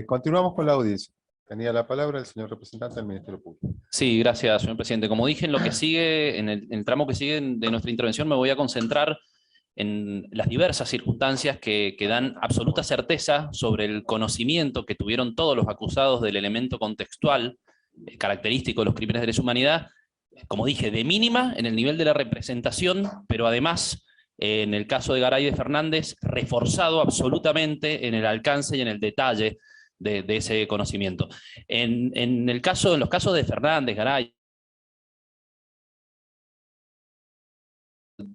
Continuamos con la audiencia. Tenía la palabra el señor representante del Ministerio Público. Sí, gracias, señor presidente. Como dije, en lo que sigue, en el tramo que sigue de nuestra intervención, me voy a concentrar en las diversas circunstancias que dan absoluta certeza sobre el conocimiento que tuvieron todos los acusados del elemento contextual característico de los crímenes de lesa humanidad, como dije, de mínima en el nivel de la representación, pero además, en el caso de Garay y de Fernández, reforzado absolutamente en el alcance y en el detalle de ese conocimiento. En los casos de Fernández, Garay,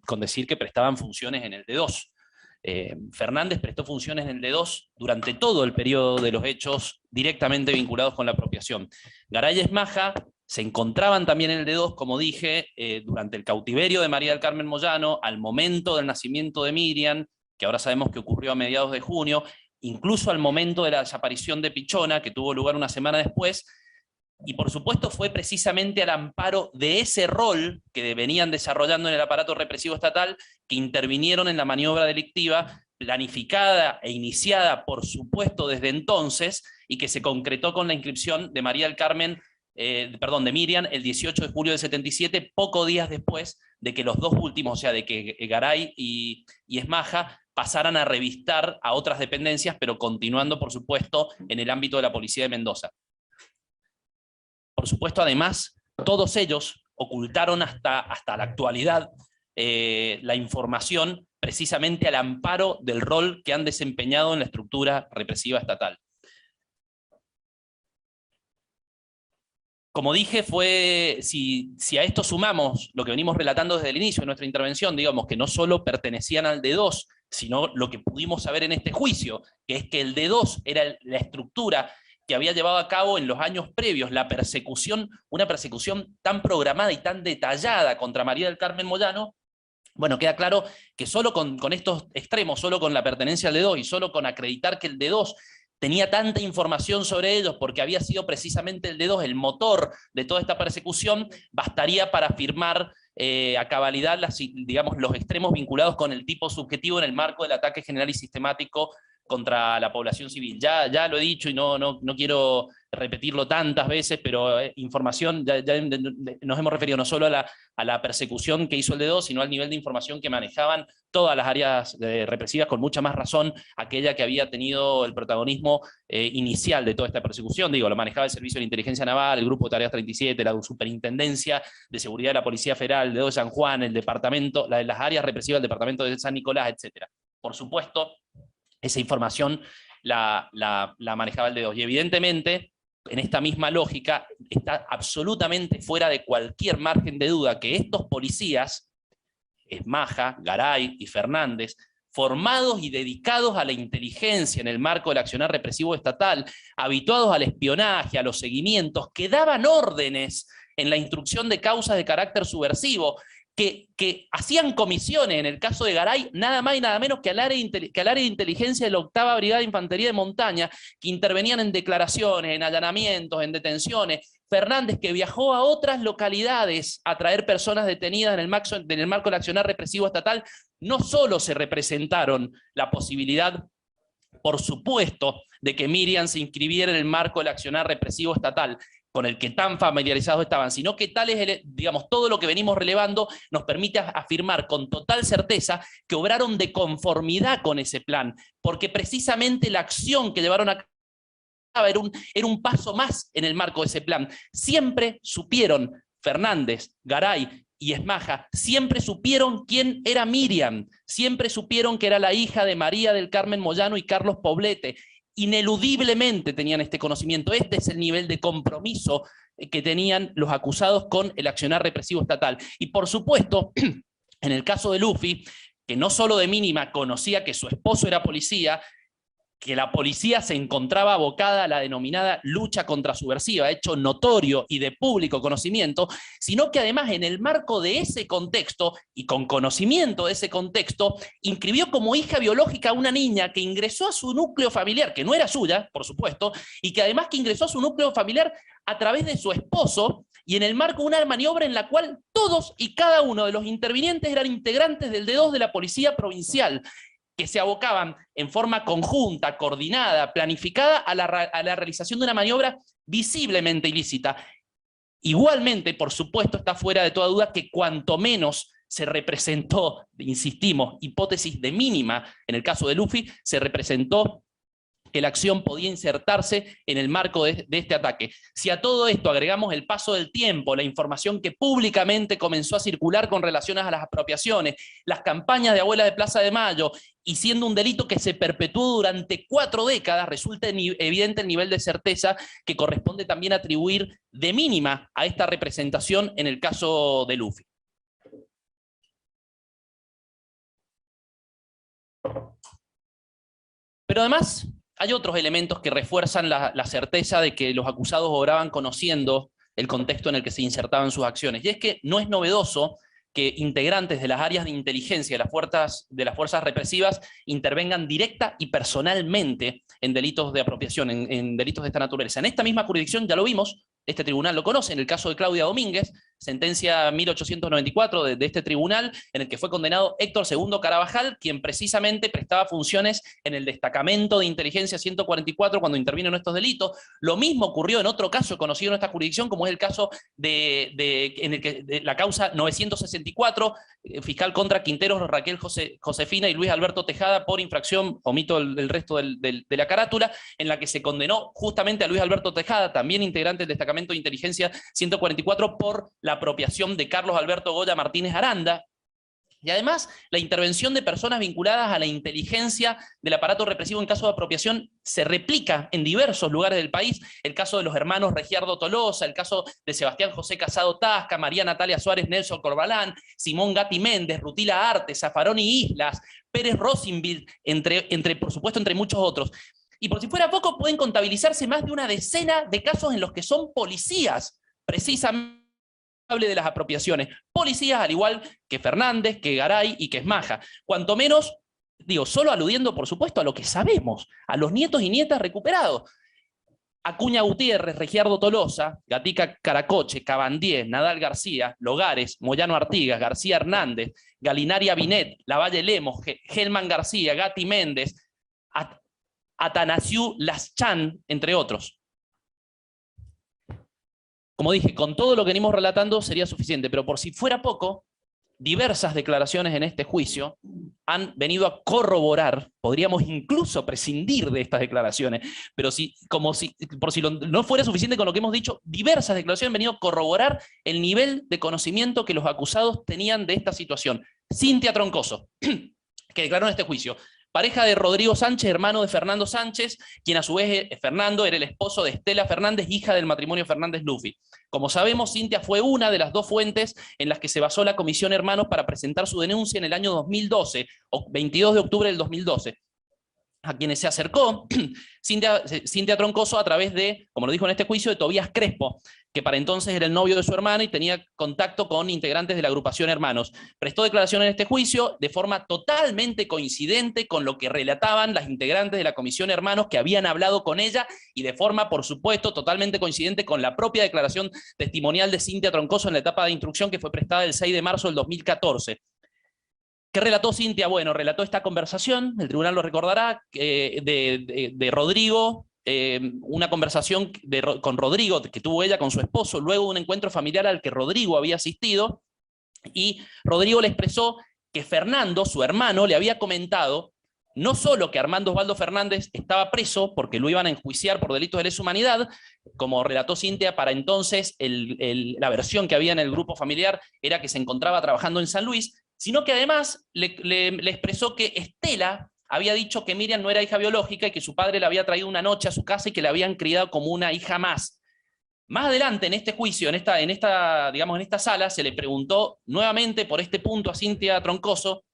con decir que prestaban funciones en el D2. Fernández prestó funciones en el D2 durante todo el periodo de los hechos directamente vinculados con la apropiación. Garay y Esmaja se encontraban también en el D2, como dije, durante el cautiverio de María del Carmen Moyano, al momento del nacimiento de Miriam, que ahora sabemos que ocurrió a mediados de junio, incluso al momento de la desaparición de Pichona, que tuvo lugar una semana después, y por supuesto fue precisamente al amparo de ese rol que venían desarrollando en el aparato represivo estatal que intervinieron en la maniobra delictiva planificada e iniciada por supuesto desde entonces y que se concretó con la inscripción de María del Carmen, de Miriam, el 18 de julio del 77, pocos días después de que los dos últimos, o sea, de que Garay y Esmaja pasaran a revistar a otras dependencias, pero continuando, por supuesto, en el ámbito de la Policía de Mendoza. Por supuesto, además, todos ellos ocultaron hasta la actualidad la información precisamente al amparo del rol que han desempeñado en la estructura represiva estatal. Como dije, si a esto sumamos lo que venimos relatando desde el inicio de nuestra intervención, digamos que no solo pertenecían al D2, sino lo que pudimos saber en este juicio, que es que el D2 era la estructura que había llevado a cabo en los años previos la persecución, una persecución tan programada y tan detallada contra María del Carmen Moyano. Bueno, queda claro que solo con estos extremos, solo con la pertenencia al D2 y solo con acreditar que el D2 tenía tanta información sobre ellos porque había sido precisamente el D2 el motor de toda esta persecución, bastaría para afirmar a cabalidad los extremos vinculados con el tipo subjetivo en el marco del ataque general y sistemático contra la población civil. Ya lo he dicho y no quiero repetirlo tantas veces, pero información, ya nos hemos referido no solo a la persecución que hizo el D2, sino al nivel de información que manejaban todas las áreas represivas, con mucha más razón aquella que había tenido el protagonismo inicial de toda esta persecución. Digo, lo manejaba el Servicio de Inteligencia Naval, el Grupo de Tareas 37, la Superintendencia de Seguridad de la Policía Federal, el D2 de San Juan, el departamento, las áreas represivas del departamento de San Nicolás, etc. Por supuesto, esa información la manejaba el D2. Y evidentemente, en esta misma lógica, está absolutamente fuera de cualquier margen de duda que estos policías, Esmaja, Garay y Fernández, formados y dedicados a la inteligencia en el marco del accionar represivo estatal, habituados al espionaje, a los seguimientos, que daban órdenes en la instrucción de causas de carácter subversivo, que hacían comisiones, en el caso de Garay, nada más y nada menos que al área de inteligencia de la 8ª Brigada de Infantería de Montaña, que intervenían en declaraciones, en allanamientos, en detenciones. Fernández, que viajó a otras localidades a traer personas detenidas en el marco del accionar represivo estatal. No solo se representaron la posibilidad, por supuesto, de que Miriam se inscribiera en el marco del accionar represivo estatal, con el que tan familiarizados estaban, sino que todo lo que venimos relevando nos permite afirmar con total certeza que obraron de conformidad con ese plan, porque precisamente la acción que llevaron a cabo era un paso más en el marco de ese plan. Siempre supieron, Fernández, Garay y Esmaja, siempre supieron quién era Miriam, siempre supieron que era la hija de María del Carmen Moyano y Carlos Poblete. Ineludiblemente tenían este conocimiento. Este es el nivel de compromiso que tenían los acusados con el accionar represivo estatal. Y por supuesto, en el caso de Luffy, que no solo de mínima conocía que su esposo era policía, que la policía se encontraba abocada a la denominada lucha contrasubversiva, hecho notorio y de público conocimiento, sino que además en el marco de ese contexto, y con conocimiento de ese contexto, inscribió como hija biológica a una niña que ingresó a su núcleo familiar, que no era suya, por supuesto, y que además que ingresó a su núcleo familiar a través de su esposo, y en el marco de una maniobra en la cual todos y cada uno de los intervinientes eran integrantes del D2 de la Policía Provincial. que se abocaban en forma conjunta, coordinada, planificada a la realización de una maniobra visiblemente ilícita. Igualmente, por supuesto, está fuera de toda duda que cuanto menos se representó, insistimos, hipótesis de mínima, en el caso de Luffy, se representó que la acción podía insertarse en el marco de este ataque. Si a todo esto agregamos el paso del tiempo, la información que públicamente comenzó a circular con relación a las apropiaciones, las campañas de Abuela de Plaza de Mayo, y siendo un delito que se perpetuó durante 4 décadas, resulta evidente el nivel de certeza que corresponde también atribuir de mínima a esta representación en el caso de Luffy. Pero además hay otros elementos que refuerzan la certeza de que los acusados obraban conociendo el contexto en el que se insertaban sus acciones. Y es que no es novedoso que integrantes de las áreas de inteligencia de las fuerzas represivas intervengan directa y personalmente en delitos de apropiación, en delitos de esta naturaleza. En esta misma jurisdicción ya lo vimos, este tribunal lo conoce, en el caso de Claudia Domínguez, sentencia 1894 de este tribunal, en el que fue condenado Héctor II Carabajal, quien precisamente prestaba funciones en el destacamento de inteligencia 144 cuando intervino en estos delitos. Lo mismo ocurrió en otro caso conocido en esta jurisdicción, como es el caso de la causa 964, fiscal contra Quinteros, Raquel Josefina y Luis Alberto Tejada por infracción, omito el resto de la carátula, en la que se condenó justamente a Luis Alberto Tejada, también integrante del destacamento de inteligencia 144, por la apropiación de Carlos Alberto Goya Martínez Aranda. Y además, la intervención de personas vinculadas a la inteligencia del aparato represivo en caso de apropiación se replica en diversos lugares del país. El caso de los hermanos Regiardo Tolosa, el caso de Sebastián José Casado Tasca, María Natalia Suárez Nelson Corbalán, Simón Gatti Méndez, Rutila Arte, Zaffaroni Islas, Pérez Rosenbild, por supuesto, entre muchos otros. Y por si fuera poco, pueden contabilizarse más de una decena de casos en los que son policías, precisamente, de las apropiaciones. Policías al igual que Fernández, que Garay y que Esmaja. Cuanto menos, digo, solo aludiendo por supuesto a lo que sabemos, a los nietos y nietas recuperados. Acuña Gutiérrez, Regiardo Tolosa, Gatica Caracoche, Cabandier, Nadal García, Logares, Moyano Artigas, García Hernández, Galinaria Binet, Lavalle Lemos, Gelman García, Gatti Méndez, Atanasiu Laschan, entre otros. Como dije, con todo lo que venimos relatando sería suficiente, pero por si fuera poco, diversas declaraciones en este juicio han venido a corroborar, podríamos incluso prescindir de estas declaraciones, pero por si no fuera suficiente con lo que hemos dicho, diversas declaraciones han venido a corroborar el nivel de conocimiento que los acusados tenían de esta situación. Cintia Troncoso, que declaró en este juicio, pareja de Rodrigo Sánchez, hermano de Fernando Sánchez, quien a su vez, Fernando, era el esposo de Estela Fernández, hija del matrimonio Fernández-Luffy. Como sabemos, Cintia fue una de las 2 fuentes en las que se basó la Comisión Hermanos para presentar su denuncia en el año 2012, o 22 de octubre del 2012. A quienes se acercó Cintia Troncoso a través de, como lo dijo en este juicio, de Tobías Crespo, que para entonces era el novio de su hermana y tenía contacto con integrantes de la agrupación Hermanos. Prestó declaración en este juicio de forma totalmente coincidente con lo que relataban las integrantes de la Comisión Hermanos que habían hablado con ella, y de forma, por supuesto, totalmente coincidente con la propia declaración testimonial de Cintia Troncoso en la etapa de instrucción que fue prestada el 6 de marzo del 2014. ¿Qué relató Cintia? Bueno, relató esta conversación, el tribunal lo recordará, de Rodrigo, una conversación con Rodrigo que tuvo ella con su esposo, luego de un encuentro familiar al que Rodrigo había asistido, y Rodrigo le expresó que Fernando, su hermano, le había comentado no solo que Armando Osvaldo Fernández estaba preso porque lo iban a enjuiciar por delitos de lesa humanidad, como relató Cintia, para entonces la versión que había en el grupo familiar era que se encontraba trabajando en San Luis, sino que además le expresó que Estela había dicho que Miriam no era hija biológica y que su padre la había traído una noche a su casa y que la habían criado como una hija más. Más adelante en este juicio, en esta sala, se le preguntó nuevamente por este punto a Cintia Troncoso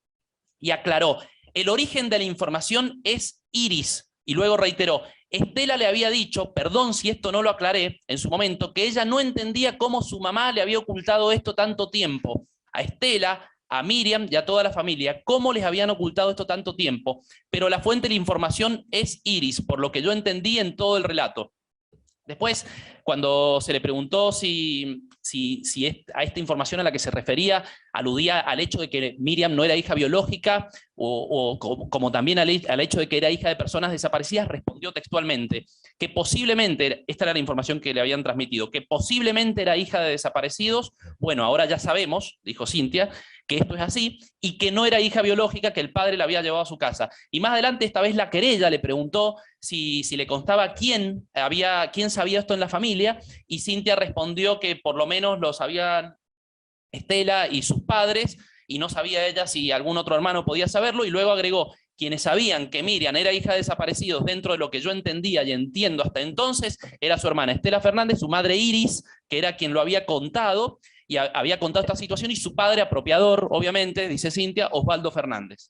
y aclaró: el origen de la información es Iris. Y luego reiteró: Estela le había dicho, perdón si esto no lo aclaré en su momento, que ella no entendía cómo su mamá le había ocultado esto tanto tiempo. A Estela, a Miriam y a toda la familia, cómo les habían ocultado esto tanto tiempo, pero la fuente de la información es Iris, por lo que yo entendí en todo el relato. Después, cuando se le preguntó si a esta información a la que se refería aludía al hecho de que Miriam no era hija biológica o como también al hecho de que era hija de personas desaparecidas, respondió textualmente que posiblemente, esta era la información que le habían transmitido, que posiblemente era hija de desaparecidos. Bueno, ahora ya sabemos, dijo Cynthia, que esto es así, y que no era hija biológica, que el padre la había llevado a su casa. Y más adelante, esta vez la querella le preguntó si le constaba quién sabía esto en la familia, y Cynthia respondió que por lo menos lo sabían Estela y sus padres, y no sabía ella si algún otro hermano podía saberlo, y luego agregó: quienes sabían que Miriam era hija de desaparecidos, dentro de lo que yo entendía y entiendo hasta entonces, era su hermana Estela Fernández, su madre Iris, que era quien lo había contado, y había contado esta situación, y su padre apropiador, obviamente, dice Cynthia, Osvaldo Fernández.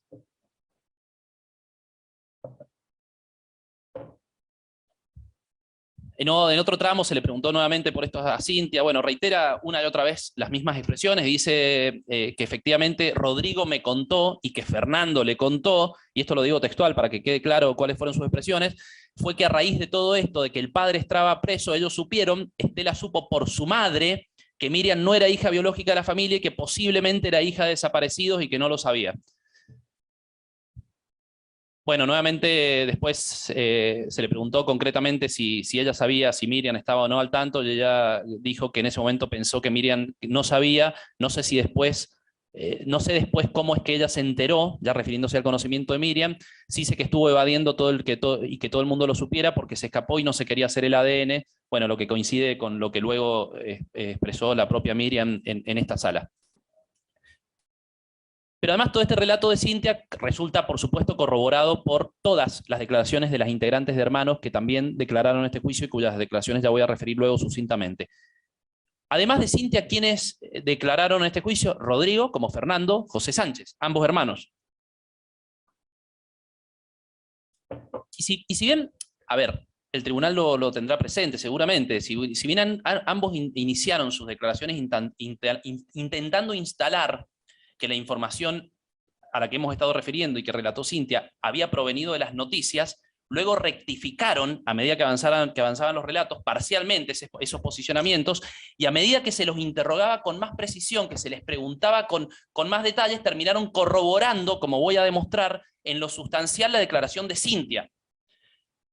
En otro tramo se le preguntó nuevamente por esto a Cynthia. Bueno, reitera una y otra vez las mismas expresiones. Dice que efectivamente Rodrigo me contó y que Fernando le contó, y esto lo digo textual para que quede claro cuáles fueron sus expresiones, fue que a raíz de todo esto, de que el padre estaba preso, ellos supieron, Estela supo por su madre, que Miriam no era hija biológica de la familia y que posiblemente era hija de desaparecidos y que no lo sabía. Bueno, nuevamente después se le preguntó concretamente si ella sabía si Miriam estaba o no al tanto, y ella dijo que en ese momento pensó que Miriam no sabía. No sé si después, no sé después cómo es que ella se enteró, ya refiriéndose al conocimiento de Miriam. Sí sé que estuvo evadiendo y que todo el mundo lo supiera porque se escapó y no se quería hacer el ADN, bueno, lo que coincide con lo que luego expresó la propia Miriam en esta sala. Pero además todo este relato de Cynthia resulta, por supuesto, corroborado por todas las declaraciones de las integrantes de Hermanos que también declararon este juicio y cuyas declaraciones ya voy a referir luego sucintamente. Además de Cynthia, ¿quiénes declararon en este juicio? Rodrigo, como Fernando, José Sánchez, ambos hermanos. Y si bien, a ver, el tribunal lo tendrá presente seguramente, si bien ambos iniciaron sus declaraciones intentando instalar que la información a la que hemos estado refiriendo y que relató Cynthia había provenido de las noticias, luego rectificaron, a medida que avanzaban los relatos, parcialmente esos posicionamientos, y a medida que se los interrogaba con más precisión, que se les preguntaba con más detalles, terminaron corroborando, como voy a demostrar, en lo sustancial la declaración de Cynthia.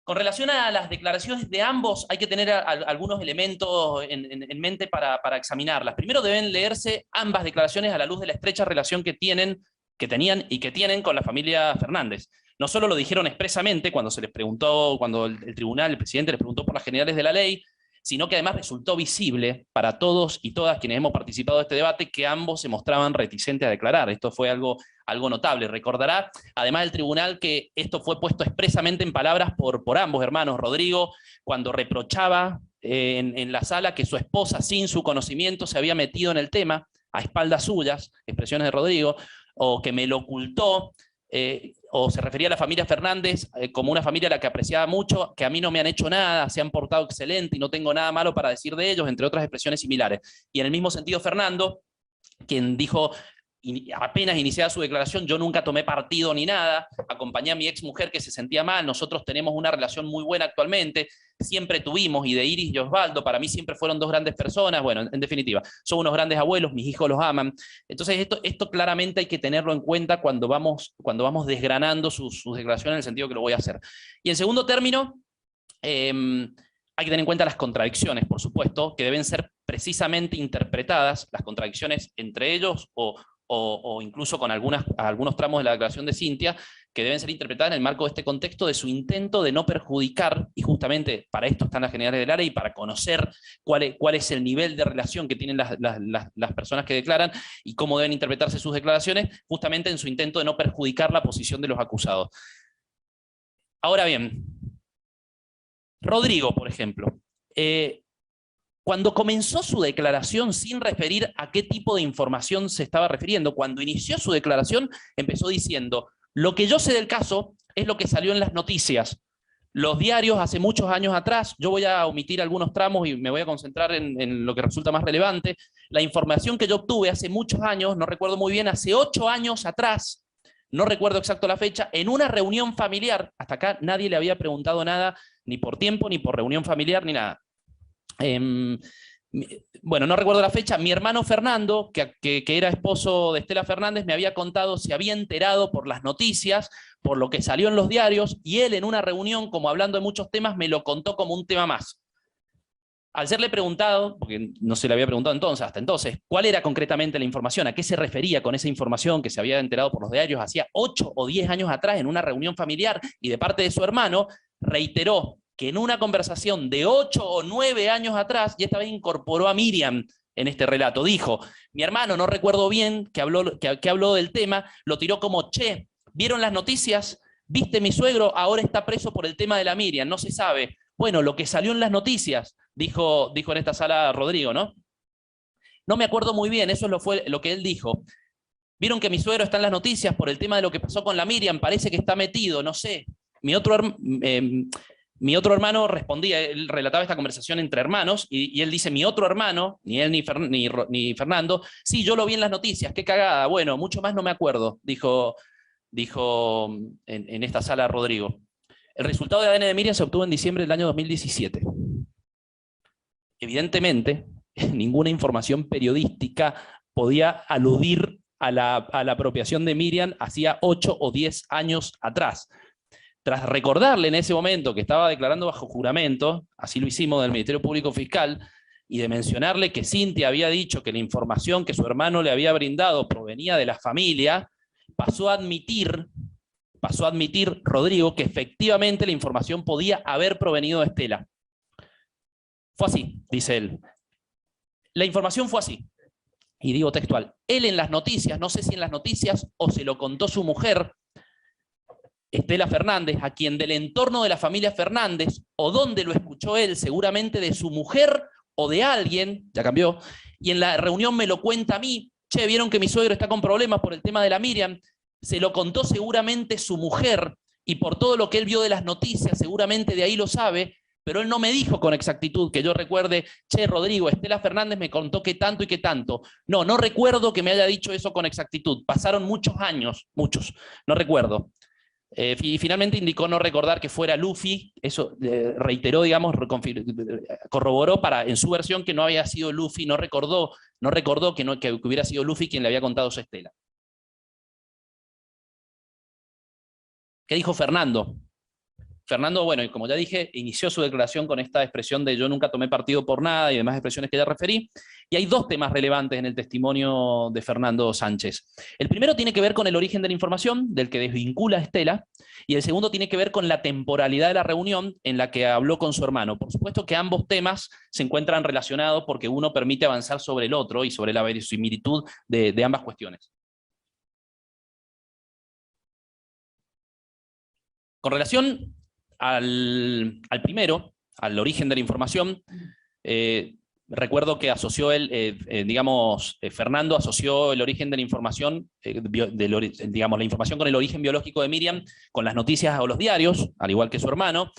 Con relación a las declaraciones de ambos, hay que tener algunos elementos en mente para examinarlas. Primero deben leerse ambas declaraciones a la luz de la estrecha relación que tenían y que tienen con la familia Fernández. No solo lo dijeron expresamente cuando se les preguntó, cuando el tribunal, el presidente les preguntó por las generales de la ley, sino que además resultó visible para todos y todas quienes hemos participado de este debate que ambos se mostraban reticentes a declarar. Esto fue algo notable. Recordará, además del tribunal, que esto fue puesto expresamente en palabras por ambos hermanos. Rodrigo, cuando reprochaba en la sala que su esposa, sin su conocimiento, se había metido en el tema, a espaldas suyas, expresiones de Rodrigo, o que me lo ocultó, o se refería a la familia Fernández como una familia a la que apreciaba mucho, que a mí no me han hecho nada, se han portado excelente y no tengo nada malo para decir de ellos, entre otras expresiones similares. Y en el mismo sentido Fernando, quien dijo apenas iniciada su declaración: yo nunca tomé partido ni nada, acompañé a mi ex mujer que se sentía mal, nosotros tenemos una relación muy buena actualmente, siempre tuvimos, y de Iris y Osvaldo, para mí siempre fueron dos grandes personas. Bueno, en definitiva, son unos grandes abuelos, mis hijos los aman. Entonces esto claramente hay que tenerlo en cuenta cuando vamos desgranando sus declaraciones, en el sentido que lo voy a hacer. Y en segundo término, hay que tener en cuenta las contradicciones, por supuesto, que deben ser precisamente interpretadas, las contradicciones entre ellos o incluso con algunos tramos de la declaración de Cynthia, que deben ser interpretadas en el marco de este contexto de su intento de no perjudicar, y justamente para esto están las generales del área y para conocer cuál es el nivel de relación que tienen las personas que declaran y cómo deben interpretarse sus declaraciones, justamente en su intento de no perjudicar la posición de los acusados. Ahora bien, Rodrigo, por ejemplo, cuando comenzó su declaración, sin referir a qué tipo de información se estaba refiriendo, cuando inició su declaración, empezó diciendo: lo que yo sé del caso es lo que salió en las noticias. Los diarios hace muchos años atrás, yo voy a omitir algunos tramos y me voy a concentrar en lo que resulta más relevante. La información que yo obtuve hace muchos años, no recuerdo muy bien, hace 8 años atrás, no recuerdo exacto la fecha, en una reunión familiar. Hasta acá nadie le había preguntado nada, ni por tiempo, ni por reunión familiar, ni nada. Bueno, no recuerdo la fecha, mi hermano Fernando, que era esposo de Estela Fernández, me había contado, se había enterado por las noticias, por lo que salió en los diarios, y él en una reunión, como hablando de muchos temas, me lo contó como un tema más. Al serle preguntado, porque no se le había preguntado hasta entonces, cuál era concretamente la información, a qué se refería con esa información que se había enterado por los diarios hacía 8 o 10 años atrás en una reunión familiar y de parte de su hermano, reiteró que en una conversación de 8 o 9 años atrás, y esta vez incorporó a Miriam en este relato, dijo, mi hermano, no recuerdo bien que habló del tema, lo tiró como, che, ¿vieron las noticias? ¿Viste mi suegro? Ahora está preso por el tema de la Miriam, no se sabe. Bueno, lo que salió en las noticias, dijo en esta sala Rodrigo, ¿no? No me acuerdo muy bien, eso fue lo que él dijo. ¿Vieron que mi suegro está en las noticias por el tema de lo que pasó con la Miriam? Parece que está metido, no sé. Mi otro hermano respondía, él relataba esta conversación entre hermanos, y él dice, mi otro hermano, ni él ni Fernando, sí, yo lo vi en las noticias, qué cagada, bueno, mucho más no me acuerdo, dijo en esta sala Rodrigo. El resultado de ADN de Miriam se obtuvo en diciembre del año 2017. Evidentemente, ninguna información periodística podía aludir a la apropiación de Miriam hacía 8 o 10 años atrás. Tras recordarle en ese momento que estaba declarando bajo juramento, así lo hicimos del Ministerio Público Fiscal, y de mencionarle que Cintia había dicho que la información que su hermano le había brindado provenía de la familia, pasó a admitir Rodrigo que efectivamente la información podía haber provenido de Estela. Fue así, dice él. La información fue así. Y digo textual, él en las noticias, no sé si en las noticias o se lo contó su mujer, Estela Fernández, a quien del entorno de la familia Fernández, o donde lo escuchó él, seguramente de su mujer o de alguien, ya cambió, y en la reunión me lo cuenta a mí, che, vieron que mi suegro está con problemas por el tema de la Miriam, se lo contó seguramente su mujer, y por todo lo que él vio de las noticias, seguramente de ahí lo sabe, pero él no me dijo con exactitud, que yo recuerde, che, Rodrigo, Estela Fernández me contó que tanto y que tanto. No, no recuerdo que me haya dicho eso con exactitud. Pasaron muchos años, muchos, no recuerdo. Y finalmente indicó no recordar que fuera Luffy, eso reiteró, digamos, corroboró en su versión que no había sido Luffy, no recordó que hubiera sido Luffy quien le había contado a Estela. ¿Qué dijo Fernando? Fernando, bueno, y como ya dije, inició su declaración con esta expresión de yo nunca tomé partido por nada y demás expresiones que ya referí. Y hay dos temas relevantes en el testimonio de Fernando Sánchez. El primero tiene que ver con el origen de la información, del que desvincula a Estela, y el segundo tiene que ver con la temporalidad de la reunión en la que habló con su hermano. Por supuesto que ambos temas se encuentran relacionados porque uno permite avanzar sobre el otro y sobre la verosimilitud de ambas cuestiones. Con relación al primero, al origen de la información, recuerdo que asoció Fernando asoció el origen de la información, la información con el origen biológico de Miriam, con las noticias o los diarios, al igual que su hermano.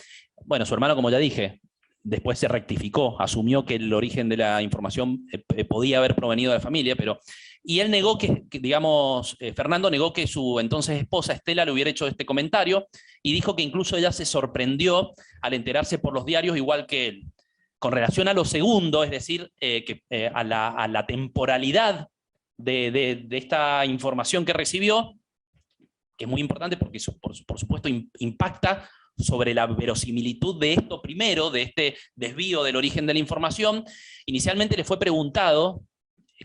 Bueno, su hermano, como ya dije, después se rectificó, asumió que el origen de la información podía haber provenido de la familia, y él negó Fernando negó que su entonces esposa Estela le hubiera hecho este comentario, y dijo que incluso ella se sorprendió al enterarse por los diarios igual que él. Con relación a lo segundo, es decir, a la temporalidad de esta información que recibió, que es muy importante porque por supuesto impacta sobre la verosimilitud de esto primero, de este desvío del origen de la información, inicialmente le fue preguntado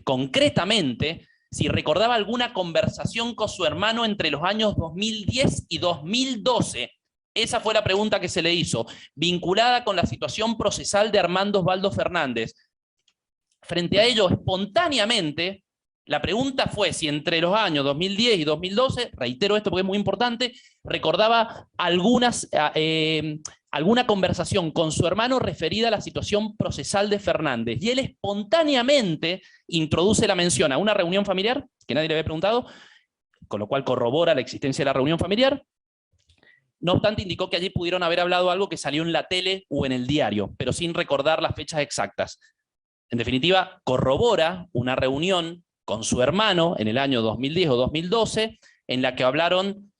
concretamente si recordaba alguna conversación con su hermano entre los años 2010 y 2012. Esa fue la pregunta que se le hizo, vinculada con la situación procesal de Armando Osvaldo Fernández. Frente a ello, espontáneamente, la pregunta fue si entre los años 2010 y 2012, reitero esto porque es muy importante, recordaba alguna conversación con su hermano referida a la situación procesal de Fernández. Y él espontáneamente introduce la mención a una reunión familiar, que nadie le había preguntado, con lo cual corrobora la existencia de la reunión familiar. No obstante, indicó que allí pudieron haber hablado algo que salió en la tele o en el diario, pero sin recordar las fechas exactas. En definitiva, corrobora una reunión con su hermano en el año 2010 o 2012, en la que hablaron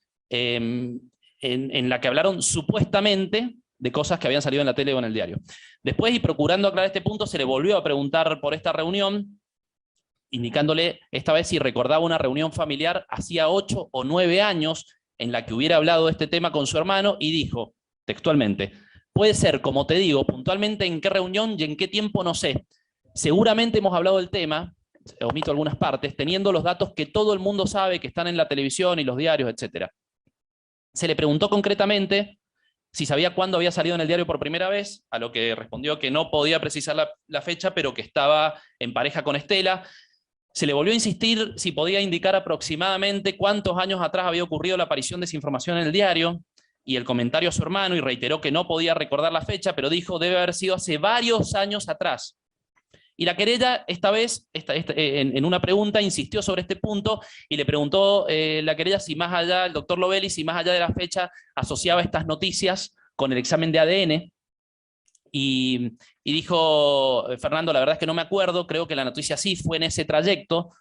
supuestamente de cosas que habían salido en la tele o en el diario. Después, y procurando aclarar este punto, se le volvió a preguntar por esta reunión, indicándole esta vez si recordaba una reunión familiar hacía 8 o 9 años en la que hubiera hablado de este tema con su hermano, y dijo, textualmente, puede ser, como te digo, puntualmente en qué reunión y en qué tiempo no sé. Seguramente hemos hablado del tema, omito algunas partes, teniendo los datos que todo el mundo sabe que están en la televisión y los diarios, etc. Se le preguntó concretamente si sabía cuándo había salido en el diario por primera vez, a lo que respondió que no podía precisar la fecha, pero que estaba en pareja con Estela. Se le volvió a insistir si podía indicar aproximadamente cuántos años atrás había ocurrido la aparición de esa información en el diario, y el comentario a su hermano, y reiteró que no podía recordar la fecha, pero dijo debe haber sido hace varios años atrás. Y la querella, esta vez, en una pregunta, insistió sobre este punto y le preguntó la querella si más allá, el doctor Lovelli, si más allá de la fecha asociaba estas noticias con el examen de ADN. Y dijo, Fernando, la verdad es que no me acuerdo, creo que la noticia sí fue en ese trayecto.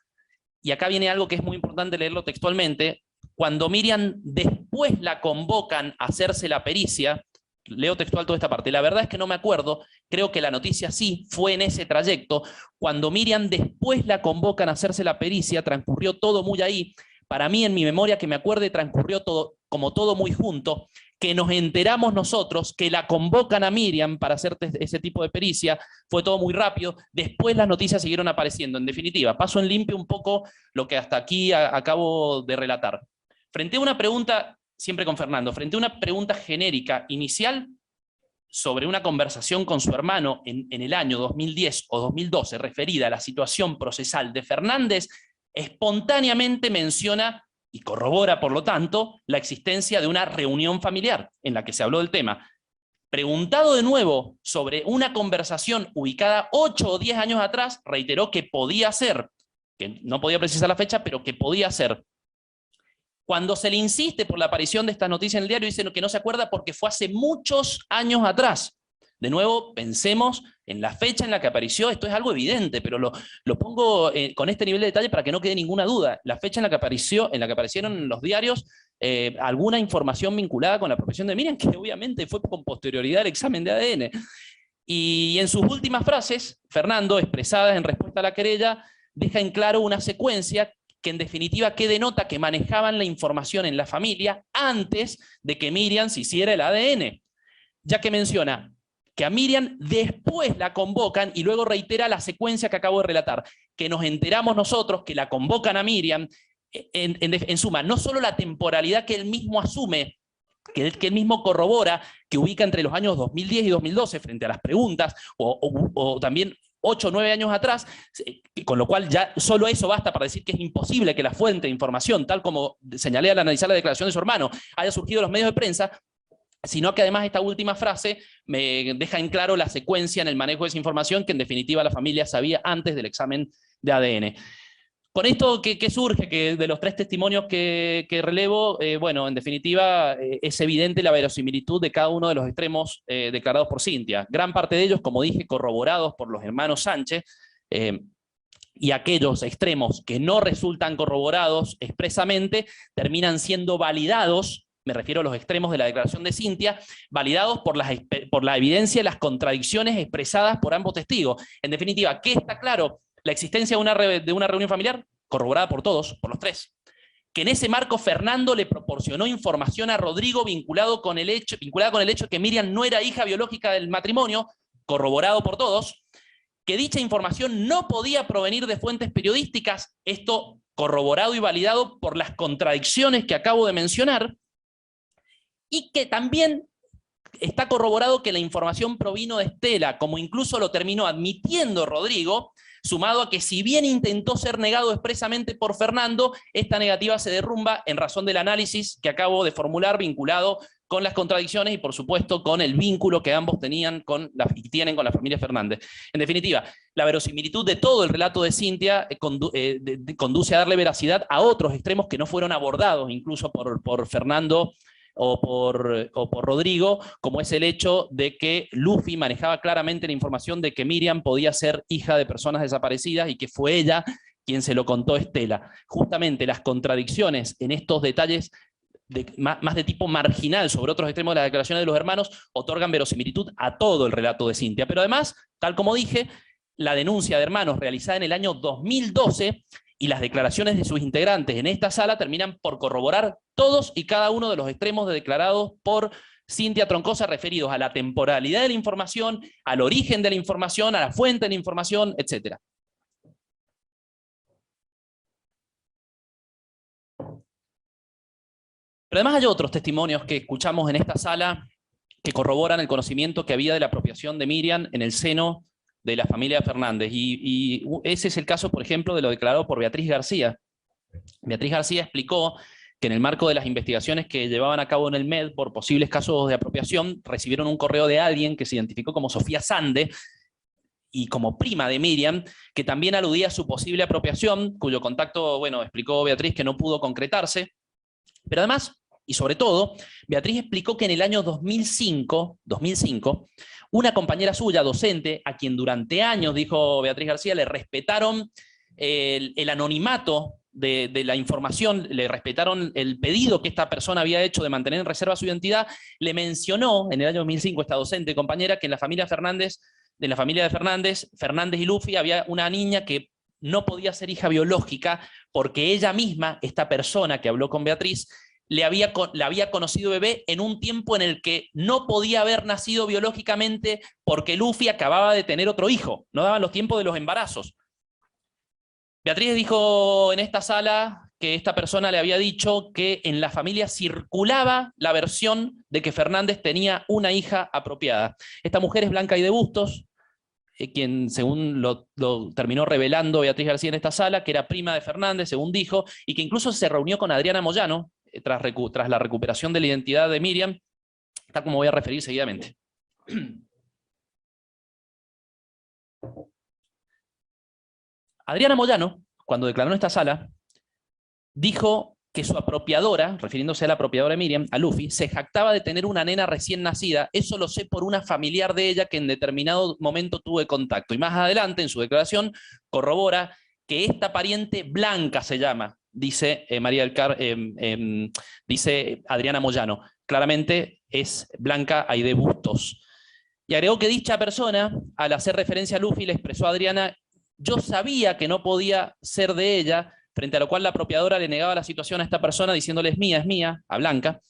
Y acá viene algo que es muy importante leerlo textualmente. Cuando Miriam después la convocan a hacerse la pericia, leo textual toda esta parte, la verdad es que no me acuerdo, creo que la noticia sí fue en ese trayecto. Cuando Miriam después la convocan a hacerse la pericia, transcurrió todo muy ahí. Para mí, en mi memoria, que me acuerde, transcurrió todo, como todo muy junto, que nos enteramos nosotros, que la convocan a Miriam para hacer ese tipo de pericia, fue todo muy rápido, después las noticias siguieron apareciendo. En definitiva, paso en limpio un poco lo que hasta aquí acabo de relatar. Frente a una pregunta, siempre con Fernando, frente a una pregunta genérica inicial sobre una conversación con su hermano en el año 2010 o 2012 referida a la situación procesal de Fernández, espontáneamente menciona y corrobora, por lo tanto, la existencia de una reunión familiar en la que se habló del tema. Preguntado de nuevo sobre una conversación ubicada 8 o 10 años atrás, reiteró que podía ser, que no podía precisar la fecha, pero que podía ser. Cuando se le insiste por la aparición de esta noticia en el diario, dice que no se acuerda porque fue hace muchos años atrás. De nuevo, pensemos en la fecha en la que apareció. Esto es algo evidente, pero lo pongo con este nivel de detalle para que no quede ninguna duda. La fecha en la que aparecieron en los diarios alguna información vinculada con la profesión de Miriam, que obviamente fue con posterioridad al examen de ADN. Y en sus últimas frases, Fernando, expresadas en respuesta a la querella, deja en claro una secuencia que en definitiva que denota que manejaban la información en la familia antes de que Miriam se hiciera el ADN, ya que menciona que a Miriam después la convocan y luego reitera la secuencia que acabo de relatar, que nos enteramos nosotros que la convocan a Miriam, en suma, no solo la temporalidad que él mismo asume, que él mismo corrobora, que ubica entre los años 2010 y 2012 frente a las preguntas, o también 8 o 9 años atrás, con lo cual ya solo eso basta para decir que es imposible que la fuente de información, tal como señalé al analizar la declaración de su hermano, haya surgido de los medios de prensa, sino que además esta última frase me deja en claro la secuencia en el manejo de esa información que en definitiva la familia sabía antes del examen de ADN. Con esto, ¿qué surge? Que de los 3 testimonios que relevo, bueno, en definitiva, es evidente la verosimilitud de cada uno de los extremos declarados por Cintia. Gran parte de ellos, como dije, corroborados por los hermanos Sánchez, y aquellos extremos que no resultan corroborados expresamente, terminan siendo validados, me refiero a los extremos de la declaración de Cintia, validados por la evidencia y las contradicciones expresadas por ambos testigos. En definitiva, ¿qué está claro? La existencia de una reunión familiar, corroborada por todos, por los 3. Que en ese marco Fernando le proporcionó información a Rodrigo vinculada con el hecho de que Miriam no era hija biológica del matrimonio, corroborado por todos. Que dicha información no podía provenir de fuentes periodísticas, esto corroborado y validado por las contradicciones que acabo de mencionar. Y que también está corroborado que la información provino de Estela, como incluso lo terminó admitiendo Rodrigo, sumado a que si bien intentó ser negado expresamente por Fernando, esta negativa se derrumba en razón del análisis que acabo de formular vinculado con las contradicciones y por supuesto con el vínculo que ambos tenían y tienen con la familia Fernández. En definitiva, la verosimilitud de todo el relato de Cintia conduce a darle veracidad a otros extremos que no fueron abordados incluso por Fernando o por Rodrigo, como es el hecho de que Luffy manejaba claramente la información de que Miriam podía ser hija de personas desaparecidas y que fue ella quien se lo contó a Estela. Justamente las contradicciones en estos detalles más de tipo marginal sobre otros extremos de las declaraciones de los hermanos, otorgan verosimilitud a todo el relato de Cynthia. Pero además, tal como dije, la denuncia de hermanos realizada en el año 2012 y las declaraciones de sus integrantes en esta sala terminan por corroborar todos y cada uno de los extremos declarados por Cynthia Troncoso referidos a la temporalidad de la información, al origen de la información, a la fuente de la información, etc. Pero además hay otros testimonios que escuchamos en esta sala que corroboran el conocimiento que había de la apropiación de Miriam en el seno de la familia Fernández. Y ese es el caso, por ejemplo, de lo declarado por Beatriz García. Beatriz García explicó que en el marco de las investigaciones que llevaban a cabo en el MED por posibles casos de apropiación, recibieron un correo de alguien que se identificó como Sofía Sande, y como prima de Miriam, que también aludía a su posible apropiación, cuyo contacto, bueno, explicó Beatriz que no pudo concretarse. Pero además, y sobre todo, Beatriz explicó que en el año 2005, una compañera suya, docente, a quien durante años, dijo Beatriz García, le respetaron el anonimato de la información, le respetaron el pedido que esta persona había hecho de mantener en reserva su identidad, le mencionó en el año 2005 esta docente compañera que en la familia Fernández, Fernández y Luffy, había una niña que no podía ser hija biológica porque ella misma, esta persona que habló con Beatriz, la había conocido bebé en un tiempo en el que no podía haber nacido biológicamente porque Luffy acababa de tener otro hijo, no daban los tiempos de los embarazos. Beatriz dijo en esta sala que esta persona le había dicho que en la familia circulaba la versión de que Fernández tenía una hija apropiada. Esta mujer es Blanca Aide Bustos, quien según lo terminó revelando Beatriz García en esta sala, que era prima de Fernández, según dijo, y que incluso se reunió con Adriana Moyano tras la recuperación de la identidad de Miriam, tal como voy a referir seguidamente. Adriana Moyano, cuando declaró en esta sala, dijo que su apropiadora, refiriéndose a la apropiadora de Miriam, a Luffy, se jactaba de tener una nena recién nacida. Eso lo sé por una familiar de ella que en determinado momento tuve contacto. Y más adelante, en su declaración, corrobora que esta pariente Blanca se llama, dice dice Adriana Moyano. Claramente es Blanca Aide Bustos. Y agregó que dicha persona, al hacer referencia a Luffy, le expresó a Adriana: yo sabía que no podía ser de ella, frente a lo cual la apropiadora le negaba la situación a esta persona diciéndole es mía, a Blanca.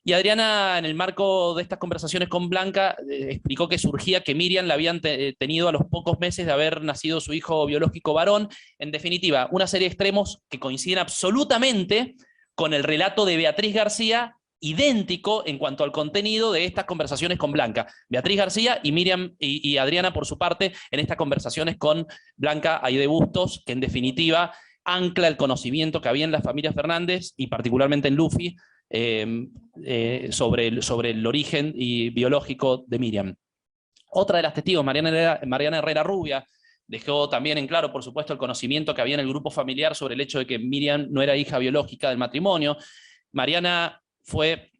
Y Adriana, en el marco de estas conversaciones con Blanca, explicó que surgía que Miriam la habían tenido a los pocos meses de haber nacido su hijo biológico varón. En definitiva, una serie de extremos que coinciden absolutamente con el relato de Beatriz García, idéntico en cuanto al contenido de estas conversaciones con Blanca. Beatriz García y Miriam y Adriana, por su parte, en estas conversaciones con Blanca Aide Bustos, que en definitiva ancla el conocimiento que había en las familias Fernández, y particularmente en Luffy, sobre el origen biológico de Miriam. Otra de las testigos, Mariana Herrera Rubia, dejó también en claro, por supuesto, el conocimiento que había en el grupo familiar sobre el hecho de que Miriam no era hija biológica del matrimonio. Mariana fue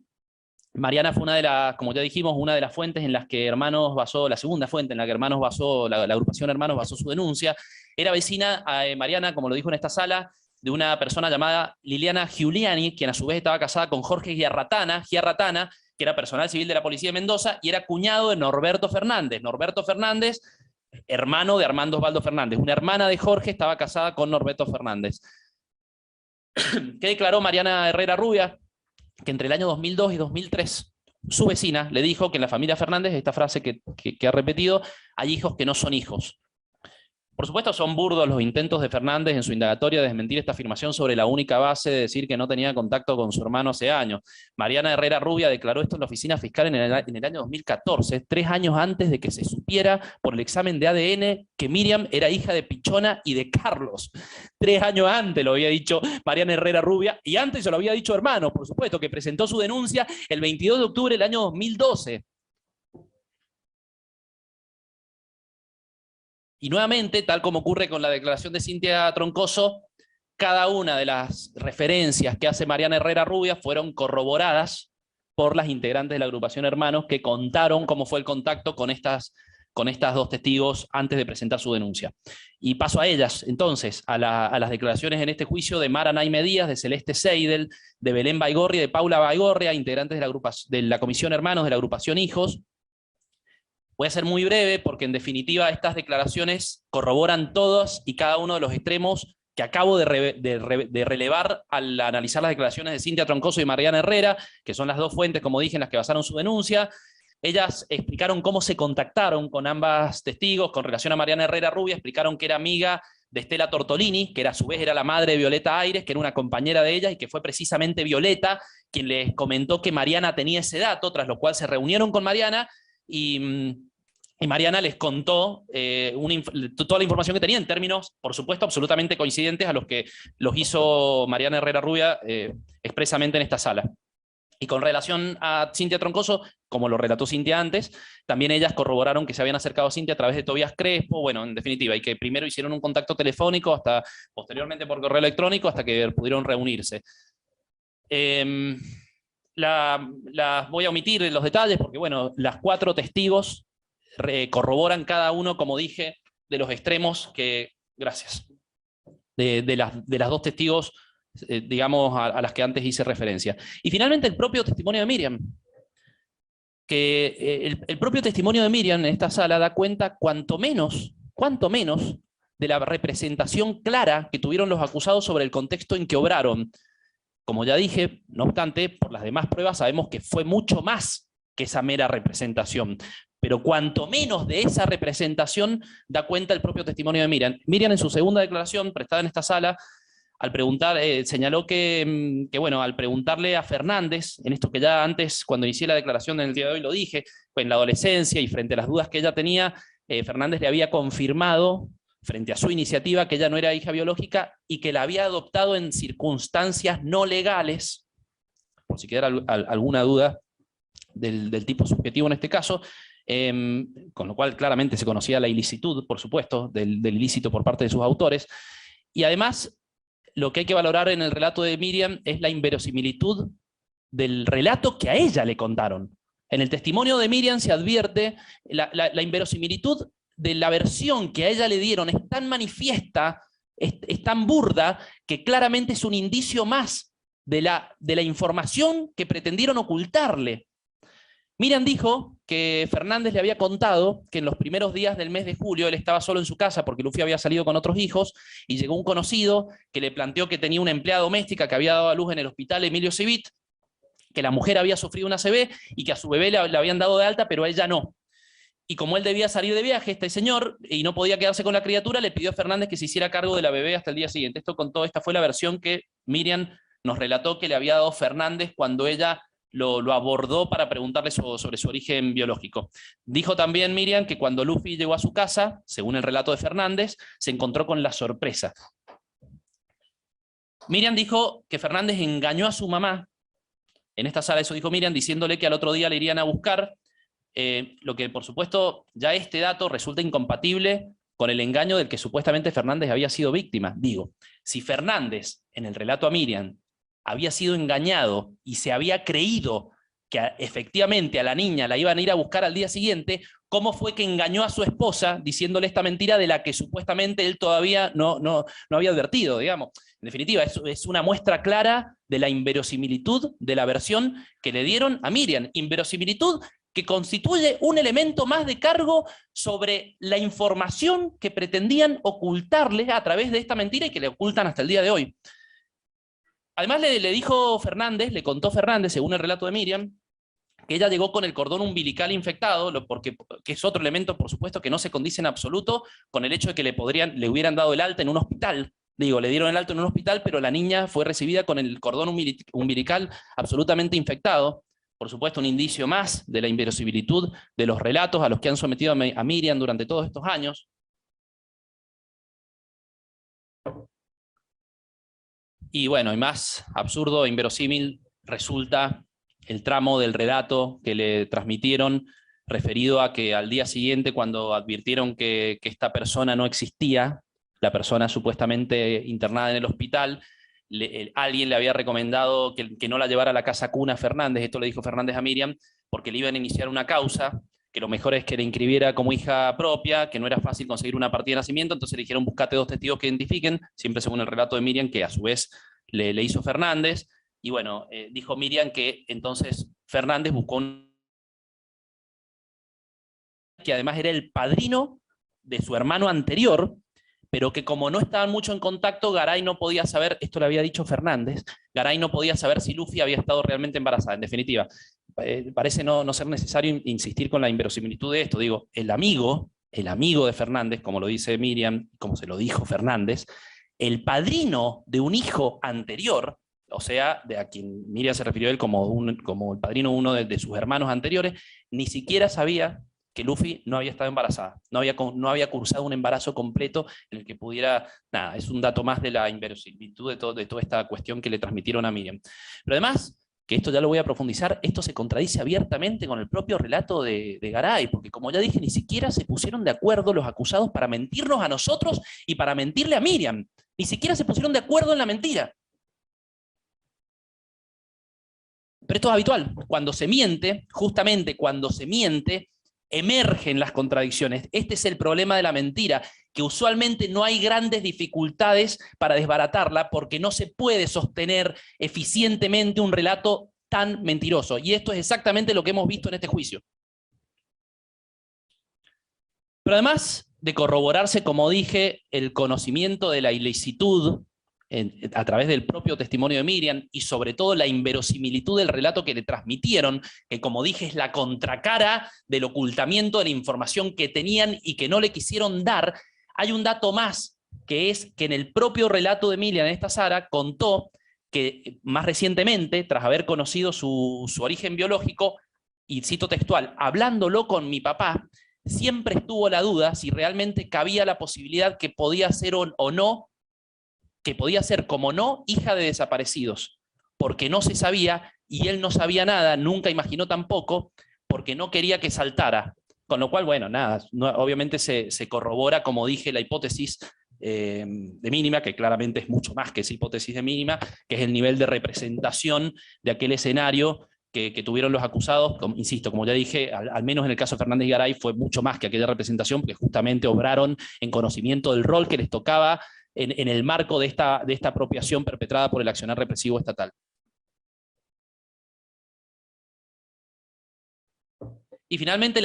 una de las, como ya dijimos, una de las fuentes en las que Hermanos basó, la segunda fuente en la que Hermanos basó, la agrupación Hermanos basó su denuncia. Era vecina, Mariana, como lo dijo en esta sala, de una persona llamada Liliana Giuliani, quien a su vez estaba casada con Jorge Giarratana, que era personal civil de la Policía de Mendoza, y era cuñado de Norberto Fernández. Norberto Fernández, hermano de Armando Osvaldo Fernández. Una hermana de Jorge estaba casada con Norberto Fernández. ¿Qué declaró Mariana Herrera Rubia? Que entre el año 2002 y 2003, su vecina le dijo que en la familia Fernández, esta frase que ha repetido, hay hijos que no son hijos. Por supuesto, son burdos los intentos de Fernández en su indagatoria de desmentir esta afirmación sobre la única base de decir que no tenía contacto con su hermano hace años. Mariana Herrera Rubia declaró esto en la oficina fiscal en el año 2014, 3 años antes de que se supiera por el examen de ADN que Miriam era hija de Pichona y de Carlos. 3 años antes lo había dicho Mariana Herrera Rubia, y antes se lo había dicho Hermanos, por supuesto, que presentó su denuncia el 22 de octubre del año 2012. Y nuevamente, tal como ocurre con la declaración de Cynthia Troncoso, cada una de las referencias que hace Mariana Herrera Rubia fueron corroboradas por las integrantes de la agrupación Hermanos, que contaron cómo fue el contacto con estas con estas dos testigos antes de presentar su denuncia. Y paso a ellas, entonces, a las declaraciones en este juicio de Mara Naime Díaz, de Celeste Seidel, de Belén Baigorria, de Paula Baigorria, integrantes de la Comisión Hermanos de la agrupación Hijos. Voy a ser muy breve porque en definitiva estas declaraciones corroboran todos y cada uno de los extremos que acabo de relevar al analizar las declaraciones de Cintia Troncoso y Mariana Herrera, que son las dos fuentes, como dije, en las que basaron su denuncia. Ellas explicaron cómo se contactaron con ambas testigos con relación a Mariana Herrera Rubia, explicaron que era amiga de Estela Tortolini, que a su vez era la madre de Violeta Aires, que era una compañera de ella, y que fue precisamente Violeta quien les comentó que Mariana tenía ese dato, tras lo cual se reunieron con Mariana, y Mariana les contó toda la información que tenía en términos, por supuesto, absolutamente coincidentes a los que los hizo Mariana Herrera Rubia expresamente en esta sala. Y con relación a Cintia Troncoso, como lo relató Cintia antes, también ellas corroboraron que se habían acercado a Cintia a través de Tobías Crespo, bueno, en definitiva, y que primero hicieron un contacto telefónico, hasta posteriormente por correo electrónico, hasta que pudieron reunirse. Las voy a omitir los detalles porque, bueno, las 4 testigos corroboran cada uno, como dije, de los extremos que, gracias, de las 2 testigos, digamos, a las que antes hice referencia. Y finalmente el propio testimonio de Miriam, que el propio testimonio de Miriam en esta sala da cuenta cuanto menos de la representación clara que tuvieron los acusados sobre el contexto en que obraron. Como ya dije, no obstante, por las demás pruebas sabemos que fue mucho más que esa mera representación. Pero cuanto menos de esa representación da cuenta el propio testimonio de Miriam. Miriam, en su segunda declaración prestada en esta sala, al preguntar, señaló que, bueno, al preguntarle a Fernández, en esto que ya antes, cuando inicié la declaración en el día de hoy lo dije, en la adolescencia y frente a las dudas que ella tenía, Fernández le había confirmado, frente a su iniciativa, que ella no era hija biológica y que la había adoptado en circunstancias no legales, por si quedara alguna duda del tipo subjetivo en este caso, con lo cual claramente se conocía la ilicitud, por supuesto, del ilícito por parte de sus autores. Y además, lo que hay que valorar en el relato de Miriam es la inverosimilitud del relato que a ella le contaron. En el testimonio de Miriam se advierte la inverosimilitud de la versión que a ella le dieron, es tan manifiesta, es tan burda, que claramente es un indicio más de la información que pretendieron ocultarle. Miriam dijo que Fernández le había contado que en los primeros días del mes de julio él estaba solo en su casa porque Luffy había salido con otros hijos y llegó un conocido que le planteó que tenía una empleada doméstica que había dado a luz en el hospital Emilio Civit, que la mujer había sufrido una ACV y que a su bebé le habían dado de alta, pero a ella no. Y como él debía salir de viaje, este señor, y no podía quedarse con la criatura, le pidió a Fernández que se hiciera cargo de la bebé hasta el día siguiente. Esta fue la versión que Miriam nos relató que le había dado Fernández cuando ella lo abordó para preguntarle sobre su origen biológico. Dijo también Miriam que cuando Luffy llegó a su casa, según el relato de Fernández, se encontró con la sorpresa. Miriam dijo que Fernández engañó a su mamá, en esta sala eso dijo Miriam, diciéndole que al otro día le irían a buscar, lo que por supuesto ya este dato resulta incompatible con el engaño del que supuestamente Fernández había sido víctima. Digo, si Fernández, en el relato a Miriam, había sido engañado y se había creído que efectivamente a la niña la iban a ir a buscar al día siguiente, ¿cómo fue que engañó a su esposa diciéndole esta mentira de la que supuestamente él todavía no había advertido, digamos? En definitiva, es una muestra clara de la inverosimilitud de la versión que le dieron a Miriam. Inverosimilitud que constituye un elemento más de cargo sobre la información que pretendían ocultarle a través de esta mentira y que le ocultan hasta el día de hoy. Además le dijo Fernández, le contó Fernández, según el relato de Miriam, que ella llegó con el cordón umbilical infectado, que es otro elemento, por supuesto, que no se condice en absoluto con el hecho de que le hubieran dado el alta en un hospital. Digo, le dieron el alta en un hospital, pero la niña fue recibida con el cordón umbilical absolutamente infectado. Por supuesto, un indicio más de la inverosimilitud de los relatos a los que han sometido a Miriam durante todos estos años. Y bueno, y más absurdo e inverosímil resulta el tramo del relato que le transmitieron referido a que al día siguiente, cuando advirtieron que esta persona no existía, la persona supuestamente internada en el hospital, alguien le había recomendado que no la llevara a la casa cuna a Fernández. Esto le dijo Fernández a Miriam porque le iban a iniciar una causa que lo mejor es que la inscribiera como hija propia, que no era fácil conseguir una partida de nacimiento, entonces le dijeron buscate 2 testigos que identifiquen, siempre según el relato de Miriam, que a su vez le hizo Fernández, y bueno, dijo Miriam que entonces Fernández buscó que además era el padrino de su hermano anterior, pero que como no estaban mucho en contacto, Garay no podía saber, esto le había dicho Fernández, Garay no podía saber si Luffy había estado realmente embarazada. En definitiva, parece no ser necesario insistir con la inverosimilitud de esto. Digo, el amigo de Fernández, como lo dice Miriam, como se lo dijo Fernández, el padrino de un hijo anterior, o sea, de a quien Miriam se refirió a él como el padrino de uno de sus hermanos anteriores, ni siquiera sabía que Luffy no había estado embarazada, no había cursado un embarazo completo en el que pudiera, nada, es un dato más de la inverosimilitud de toda esta cuestión que le transmitieron a Miriam. Pero además, que esto ya lo voy a profundizar, esto se contradice abiertamente con el propio relato de Garay, porque como ya dije, ni siquiera se pusieron de acuerdo los acusados para mentirnos a nosotros y para mentirle a Miriam. Ni siquiera se pusieron de acuerdo en la mentira. Pero esto es habitual. Cuando se miente, justamente cuando se miente, emergen las contradicciones. Este es el problema de la mentira, que usualmente no hay grandes dificultades para desbaratarla porque no se puede sostener eficientemente un relato tan mentiroso. Y esto es exactamente lo que hemos visto en este juicio. Pero además de corroborarse, como dije, el conocimiento de la ilicitud a través del propio testimonio de Miriam y sobre todo la inverosimilitud del relato que le transmitieron, que como dije es la contracara del ocultamiento de la información que tenían y que no le quisieron dar, hay un dato más, que es que en el propio relato de Miriam, en esta Sara, contó que más recientemente, tras haber conocido su origen biológico, y cito textual, hablándolo con mi papá, siempre estuvo la duda si realmente cabía la posibilidad que podía ser o no, que podía ser como no hija de desaparecidos, porque no se sabía y él no sabía nada, nunca imaginó tampoco, porque no quería que saltara. Con lo cual, bueno, nada, obviamente se corrobora, como dije, la hipótesis de Mínima, que claramente es mucho más que esa hipótesis de Mínima, que es el nivel de representación de aquel escenario que tuvieron los acusados. Insisto, como ya dije, al menos en el caso de Fernández y Garay fue mucho más que aquella representación, porque justamente obraron en conocimiento del rol que les tocaba en el marco de esta apropiación perpetrada por el accionar represivo estatal. Y finalmente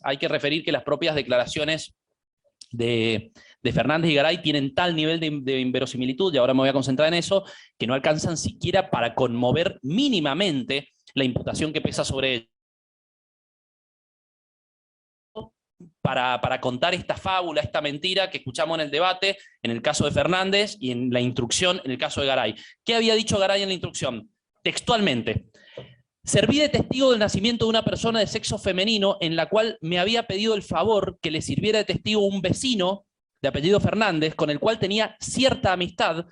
hay que referir que las propias declaraciones de Fernández y Garay tienen tal nivel de inverosimilitud, y ahora me voy a concentrar en eso, que no alcanzan siquiera para conmover mínimamente la imputación que pesa sobre ellos. Para contar esta fábula, esta mentira que escuchamos en el debate, en el caso de Fernández, y en la instrucción en el caso de Garay. ¿Qué había dicho Garay en la instrucción? Textualmente: serví de testigo del nacimiento de una persona de sexo femenino en la cual me había pedido el favor que le sirviera de testigo un vecino de apellido Fernández, con el cual tenía cierta amistad,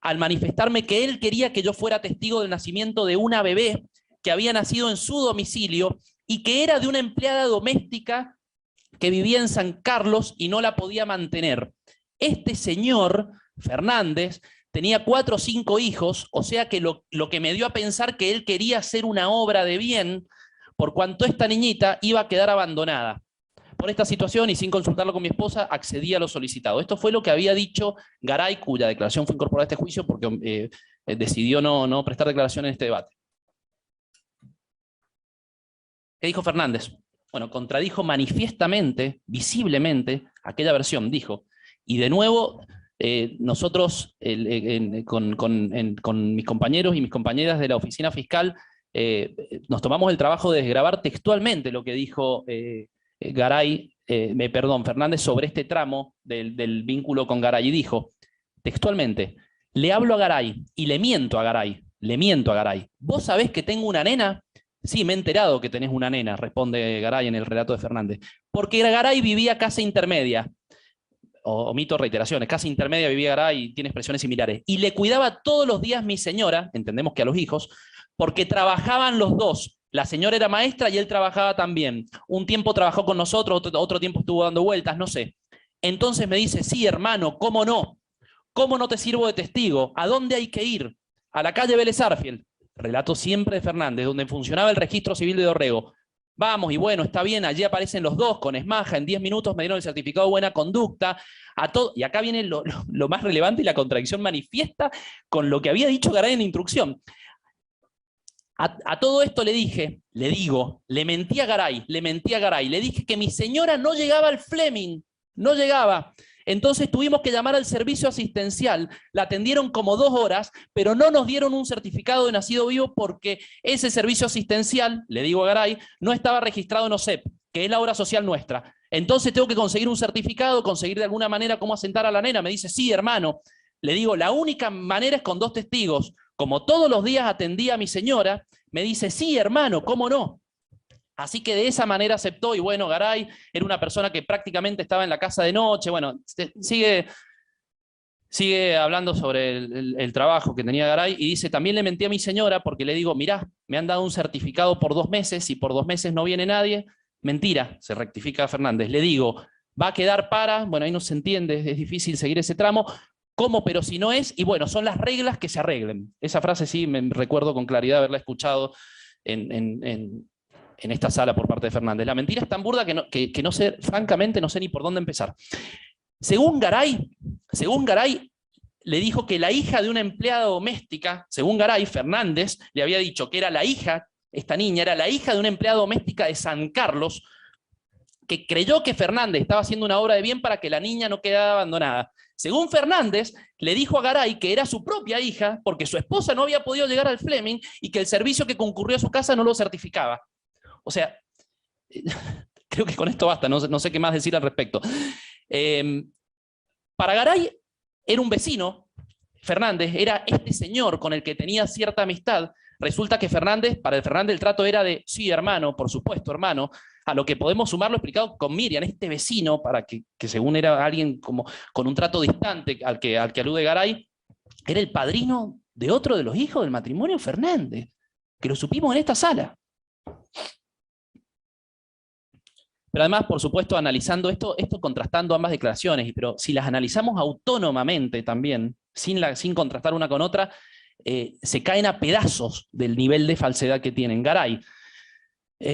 al manifestarme que él quería que yo fuera testigo del nacimiento de una bebé que había nacido en su domicilio y que era de una empleada doméstica que vivía en San Carlos y no la podía mantener. Este señor, Fernández, tenía 4 o 5 hijos, o sea que lo que me dio a pensar que él quería hacer una obra de bien, por cuanto esta niñita iba a quedar abandonada. Por esta situación, y sin consultarlo con mi esposa, accedí a lo solicitado. Esto fue lo que había dicho Garay, cuya declaración fue incorporada a este juicio porque decidió no prestar declaración en este debate. ¿Qué dijo Fernández? Bueno, contradijo manifiestamente, visiblemente, aquella versión. Dijo, y de nuevo, nosotros con mis compañeros y mis compañeras de la oficina fiscal nos tomamos el trabajo de desgravar textualmente lo que dijo Fernández sobre este tramo del vínculo con Garay, y dijo textualmente: le hablo a Garay y le miento a Garay, ¿vos sabés que tengo una nena? Sí, me he enterado que tenés una nena, responde Garay en el relato de Fernández, porque Garay vivía casa intermedia, omito reiteraciones, casa intermedia vivía Garay y tiene expresiones similares, y le cuidaba todos los días mi señora, entendemos que a los hijos, porque trabajaban los dos. La señora era maestra y él trabajaba también. Un tiempo trabajó con nosotros, otro tiempo estuvo dando vueltas, no sé. Entonces me dice: sí, hermano, ¿cómo no? ¿Cómo no te sirvo de testigo? ¿A dónde hay que ir? A la calle Vélez Arfield. Relato siempre de Fernández, donde funcionaba el registro civil de Dorrego. vamos, y bueno, está bien, allí aparecen los dos con Esmaja, en 10 minutos me dieron el certificado de buena conducta, y acá viene lo más relevante y la contradicción manifiesta con lo que había dicho Garay en la instrucción. A todo esto le mentí a Garay, le dije que mi señora no llegaba al Fleming, no llegaba. Entonces tuvimos que llamar al servicio asistencial, la atendieron como 2 horas, pero no nos dieron un certificado de nacido vivo porque ese servicio asistencial, le digo a Garay, no estaba registrado en OSEP, que es la obra social nuestra. Entonces tengo que conseguir un certificado, conseguir de alguna manera cómo asentar a la nena. Me dice, sí, hermano. Le digo, la única manera es con 2 testigos. Como todos los días atendía a mi señora, me dice, sí, hermano, ¿cómo no? Así que de esa manera aceptó, y bueno, Garay era una persona que prácticamente estaba en la casa de noche, bueno, sigue hablando sobre el trabajo que tenía Garay, y dice, también le mentí a mi señora porque le digo, mirá, me han dado un certificado por 2 meses, y por 2 meses no viene nadie. Mentira, se rectifica Fernández, le digo, va a quedar para, bueno, ahí no se entiende, es difícil seguir ese tramo. ¿Cómo? Pero si no es, y bueno, son las reglas que se arreglen. Esa frase sí me recuerdo con claridad haberla escuchado en esta sala por parte de Fernández. La mentira es tan burda que no sé, francamente, no sé ni por dónde empezar. Según Garay, le dijo que la hija de una empleada doméstica, según Garay, Fernández le había dicho que era la hija, esta niña era la hija de una empleada doméstica de San Carlos, que creyó que Fernández estaba haciendo una obra de bien para que la niña no quedara abandonada. Según Fernández, le dijo a Garay que era su propia hija porque su esposa no había podido llegar al Fleming y que el servicio que concurrió a su casa no lo certificaba. O sea, creo que con esto basta, no sé qué más decir al respecto. Para Garay era un vecino, Fernández, era este señor con el que tenía cierta amistad. Resulta que para Fernández el trato era de, sí, hermano, por supuesto, hermano, a lo que podemos sumar lo explicado con Miriam, este vecino, que según era alguien como con un trato distante al que alude Garay, era el padrino de otro de los hijos del matrimonio Fernández, que lo supimos en esta sala. Pero además, por supuesto, analizando esto contrastando ambas declaraciones, pero si las analizamos autónomamente también, sin contrastar una con otra, se caen a pedazos del nivel de falsedad que tienen. Garay.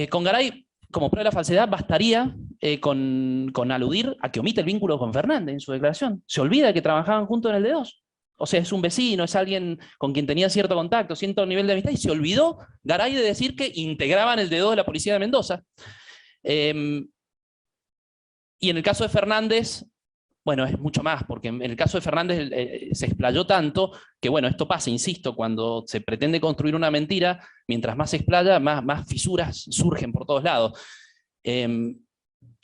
Con Garay, como prueba de la falsedad, bastaría con aludir a que omite el vínculo con Fernández en su declaración. Se olvida de que trabajaban juntos en el D2. O sea, es un vecino, es alguien con quien tenía cierto contacto, cierto nivel de amistad, y se olvidó Garay de decir que integraban el D2 de la policía de Mendoza. Y en el caso de Fernández, bueno, es mucho más, porque en el caso de Fernández se explayó tanto que, bueno, esto pasa, insisto, cuando se pretende construir una mentira, mientras más se explaya, más fisuras surgen por todos lados.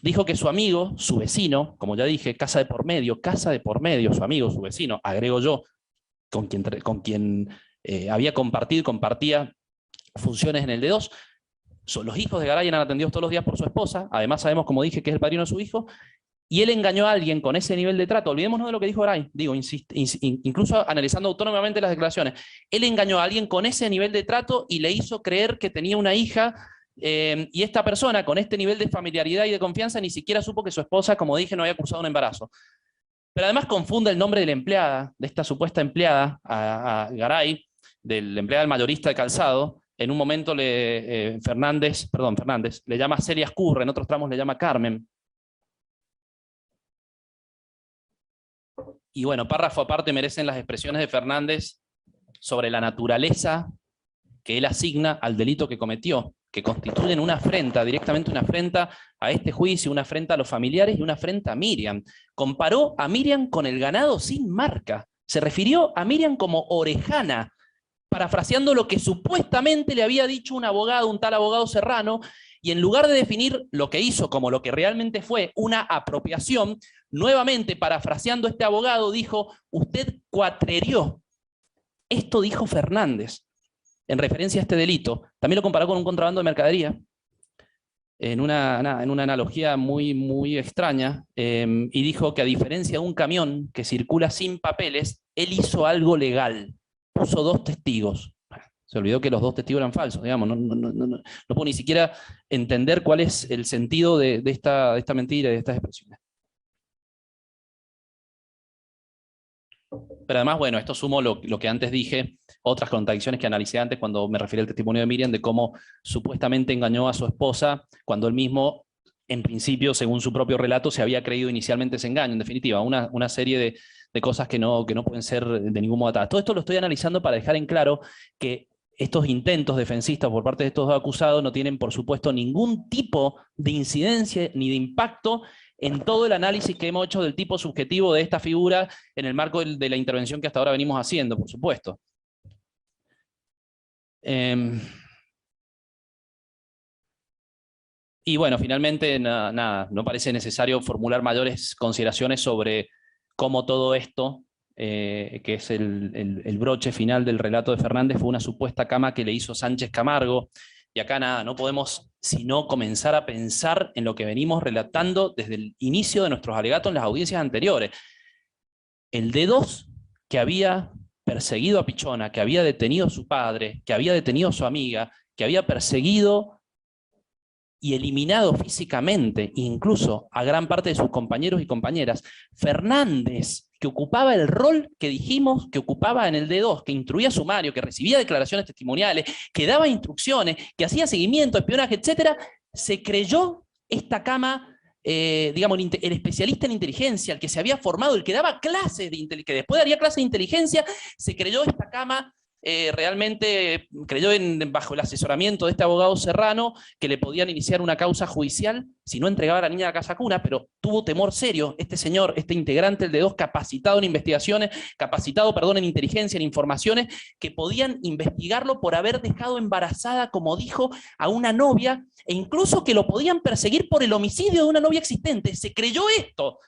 Dijo que su amigo, su vecino, como ya dije, casa de por medio, su amigo, su vecino, agrego yo, con quien había compartido y compartía funciones en el D2, los hijos de Garay eran atendidos todos los días por su esposa, además sabemos, como dije, que es el padrino de su hijo, y él engañó a alguien con ese nivel de trato. Olvidémonos de lo que dijo Garay, digo, incluso analizando autónomamente las declaraciones. Él engañó a alguien con ese nivel de trato y le hizo creer que tenía una hija, y esta persona con este nivel de familiaridad y de confianza ni siquiera supo que su esposa, como dije, no había cursado un embarazo. Pero además confunde el nombre de la empleada, de esta supuesta empleada, a Garay, del empleado del mayorista de calzado. En un momento Fernández le llama Celia Escurra, en otros tramos le llama Carmen. Y bueno, párrafo aparte merecen las expresiones de Fernández sobre la naturaleza que él asigna al delito que cometió, que constituyen una afrenta, directamente una afrenta a este juicio, una afrenta a los familiares y una afrenta a Miriam. Comparó a Miriam con el ganado sin marca. Se refirió a Miriam como orejana, parafraseando lo que supuestamente le había dicho un abogado, un tal abogado Serrano, y en lugar de definir lo que hizo como lo que realmente fue una apropiación, nuevamente parafraseando a este abogado, dijo, usted cuatrerió. Esto dijo Fernández, en referencia a este delito. También lo comparó con un contrabando de mercadería, en una analogía muy, muy extraña, y dijo que a diferencia de un camión que circula sin papeles, él hizo algo legal. Puso 2 testigos. Se olvidó que los 2 testigos eran falsos, digamos. No puedo ni siquiera entender cuál es el sentido de esta mentira y de estas expresiones. Pero además, bueno, esto sumo lo que antes dije, otras contradicciones que analicé antes cuando me referí al testimonio de Miriam, de cómo supuestamente engañó a su esposa cuando él mismo, en principio, según su propio relato, se había creído inicialmente ese engaño. En definitiva, una serie de cosas que no pueden ser de ningún modo atadas. Todo esto lo estoy analizando para dejar en claro que estos intentos defensistas por parte de estos dos acusados no tienen, por supuesto, ningún tipo de incidencia ni de impacto en todo el análisis que hemos hecho del tipo subjetivo de esta figura en el marco de la intervención que hasta ahora venimos haciendo, por supuesto. Y bueno, finalmente, nada, no parece necesario formular mayores consideraciones sobre cómo todo esto, que es el broche final del relato de Fernández, fue una supuesta cama que le hizo Sánchez Camargo. Y acá nada, no podemos sino comenzar a pensar en lo que venimos relatando desde el inicio de nuestros alegatos en las audiencias anteriores. El D2 que había perseguido a Pichona, que había detenido a su padre, que había detenido a su amiga, que había perseguido y eliminado físicamente, incluso a gran parte de sus compañeros y compañeras. Fernández, que ocupaba el rol que dijimos que ocupaba en el D2, que instruía sumario, que recibía declaraciones testimoniales, que daba instrucciones, que hacía seguimiento, espionaje, etc., se creyó esta cama, digamos, el especialista en inteligencia, el que se había formado, el que daba clases de inteligencia, que después daría clases de inteligencia, se creyó esta cama. Realmente creyó bajo el asesoramiento de este abogado Serrano que le podían iniciar una causa judicial si no entregaba a la niña a la casa cuna, pero tuvo temor serio este señor, este integrante del D2, capacitado en investigaciones, capacitado, perdón, en inteligencia, en informaciones, que podían investigarlo por haber dejado embarazada, como dijo, a una novia, e incluso que lo podían perseguir por el homicidio de una novia existente. Se creyó esto.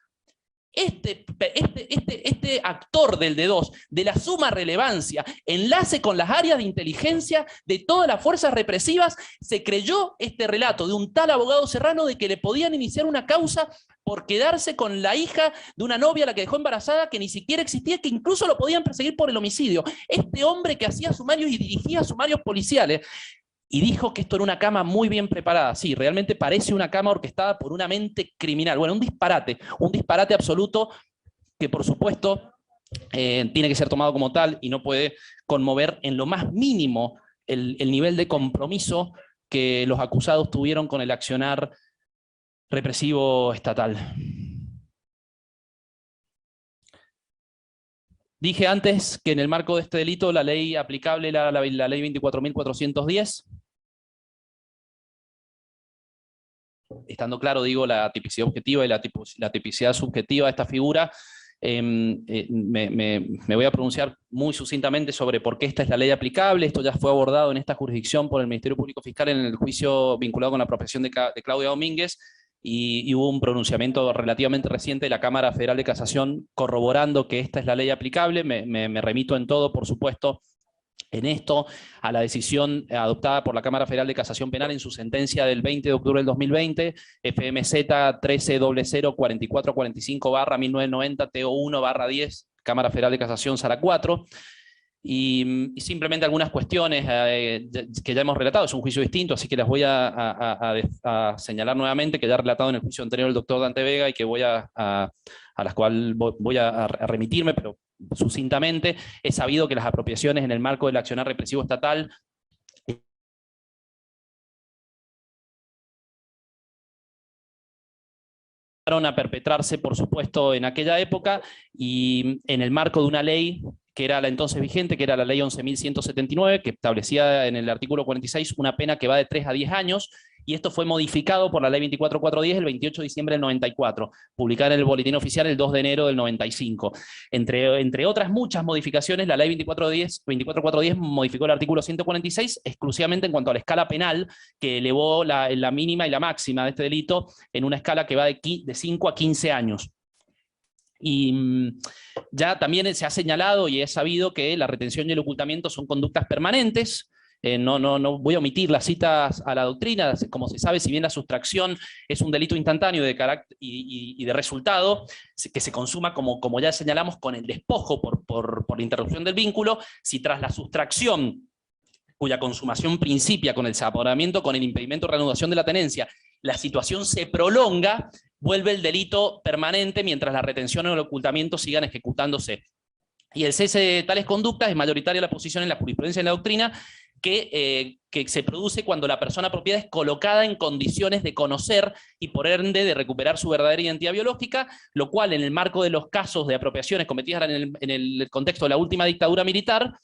Este actor del D2, de la suma relevancia, enlace con las áreas de inteligencia de todas las fuerzas represivas, se creyó este relato de un tal abogado Serrano de que le podían iniciar una causa por quedarse con la hija de una novia a la que dejó embarazada, que ni siquiera existía, que incluso lo podían perseguir por el homicidio. Este hombre que hacía sumarios y dirigía sumarios policiales, y dijo que esto era una cama muy bien preparada. Sí, realmente parece una cama orquestada por una mente criminal. Bueno, un disparate absoluto que por supuesto tiene que ser tomado como tal y no puede conmover en lo más mínimo el nivel de compromiso que los acusados tuvieron con el accionar represivo estatal. Dije antes que en el marco de este delito la ley aplicable era la ley 24.410. Estando claro, digo, la tipicidad objetiva y la tipicidad subjetiva de esta figura, me voy a pronunciar muy sucintamente sobre por qué esta es la ley aplicable. Esto ya fue abordado en esta jurisdicción por el Ministerio Público Fiscal en el juicio vinculado con la apropiación de Claudia Domínguez, y hubo un pronunciamiento relativamente reciente de la Cámara Federal de Casación corroborando que esta es la ley aplicable. Me remito en todo, por supuesto, en esto, a la decisión adoptada por la Cámara Federal de Casación Penal en su sentencia del 20 de octubre del 2020, FMZ 13004445/1990 TO1/10, Cámara Federal de Casación Sala 4, y simplemente algunas cuestiones que ya hemos relatado. Es un juicio distinto, así que las voy a señalar nuevamente, que ya he relatado en el juicio anterior el doctor Dante Vega y que a las cuales voy a remitirme, pero sucintamente. Es sabido que las apropiaciones en el marco del accionar represivo estatal a perpetrarse, por supuesto, en aquella época, y en el marco de una ley que era la entonces vigente, que era la ley 11.179, que establecía en el artículo 46 una pena que va de 3 a 10 años, y esto fue modificado por la ley 24.410 el 28 de diciembre del 94, publicada en el Boletín Oficial el 2 de enero del 95. Entre otras muchas modificaciones, la ley 24.410 modificó el artículo 146 exclusivamente en cuanto a la escala penal, que elevó la mínima y la máxima de este delito en una escala que va de 5 a 15 años. Y ya también se ha señalado y es sabido que la retención y el ocultamiento son conductas permanentes. No voy a omitir las citas a la doctrina. Como se sabe, si bien la sustracción es un delito instantáneo de carácter y de resultado, que se consuma, como ya señalamos, con el despojo por la interrupción del vínculo, si tras la sustracción, cuya consumación principia con el desapoderamiento, con el impedimento de reanudación de la tenencia, la situación se prolonga, vuelve el delito permanente mientras la retención o el ocultamiento sigan ejecutándose. Y el cese de tales conductas es mayoritaria la posición en la jurisprudencia y en la doctrina, que se produce cuando la persona apropiada es colocada en condiciones de conocer y por ende de recuperar su verdadera identidad biológica, lo cual en el marco de los casos de apropiaciones cometidas en el contexto de la última dictadura militar,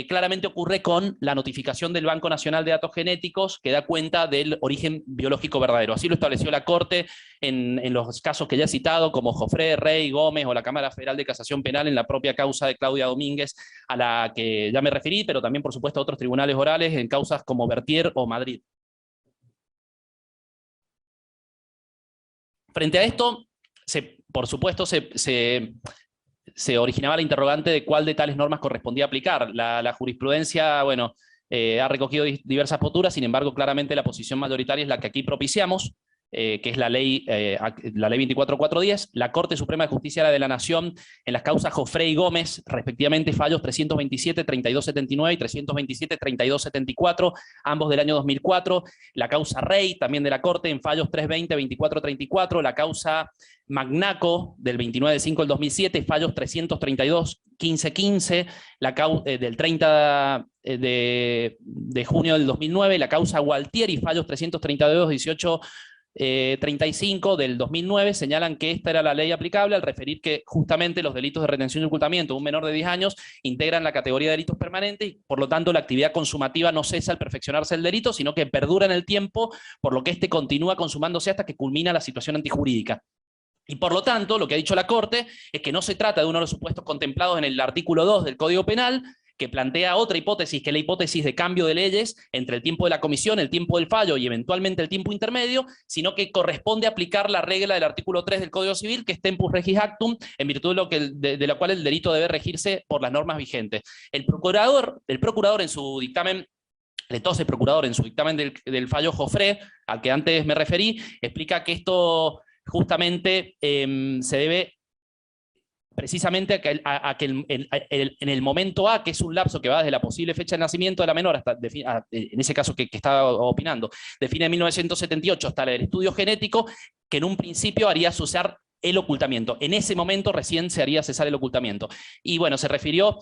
claramente ocurre con la notificación del Banco Nacional de Datos Genéticos que da cuenta del origen biológico verdadero. Así lo estableció la Corte en los casos que ya he citado, como Jofré, Rey, Gómez o la Cámara Federal de Casación Penal en la propia causa de Claudia Domínguez, a la que ya me referí, pero también por supuesto a otros tribunales orales en causas como Bertier o Madrid. Frente a esto, por supuesto, se originaba la interrogante de cuál de tales normas correspondía aplicar. La jurisprudencia, bueno, ha recogido diversas posturas, sin embargo, claramente la posición mayoritaria es la que aquí propiciamos, que es la ley 24410. La Corte Suprema de Justicia de la Nación, en las causas Jofré y Gómez, respectivamente fallos 327, 3279 y 327, 3274, ambos del año 2004. La causa Rey, también de la Corte, en fallos 320, 2434. La causa Magnaco, del 29 de 5 del 2007, fallos 332, 1515, del 30 de junio del 2009. La causa Gualtieri, fallos 332, 18, 35 del 2009, señalan que esta era la ley aplicable al referir que justamente los delitos de retención y ocultamiento de un menor de 10 años integran la categoría de delitos permanentes y por lo tanto la actividad consumativa no cesa al perfeccionarse el delito, sino que perdura en el tiempo, por lo que este continúa consumándose hasta que culmina la situación antijurídica. Y por lo tanto, lo que ha dicho la Corte es que no se trata de uno de los supuestos contemplados en el artículo 2 del Código Penal, que plantea otra hipótesis, que es la hipótesis de cambio de leyes entre el tiempo de la comisión, el tiempo del fallo y eventualmente el tiempo intermedio, sino que corresponde aplicar la regla del artículo 3 del Código Civil, que es tempus regis actum, en virtud de la cual el delito debe regirse por las normas vigentes. El procurador en su dictamen, entonces procurador en su dictamen del fallo Jofré, al que antes me referí, explica que esto justamente se debe precisamente a que en el momento A, que es un lapso que va desde la posible fecha de nacimiento de la menor, hasta en ese caso que estaba opinando, define 1978 hasta el estudio genético, que en un principio haría cesar el ocultamiento. En ese momento recién se haría cesar el ocultamiento. Y bueno, se refirió,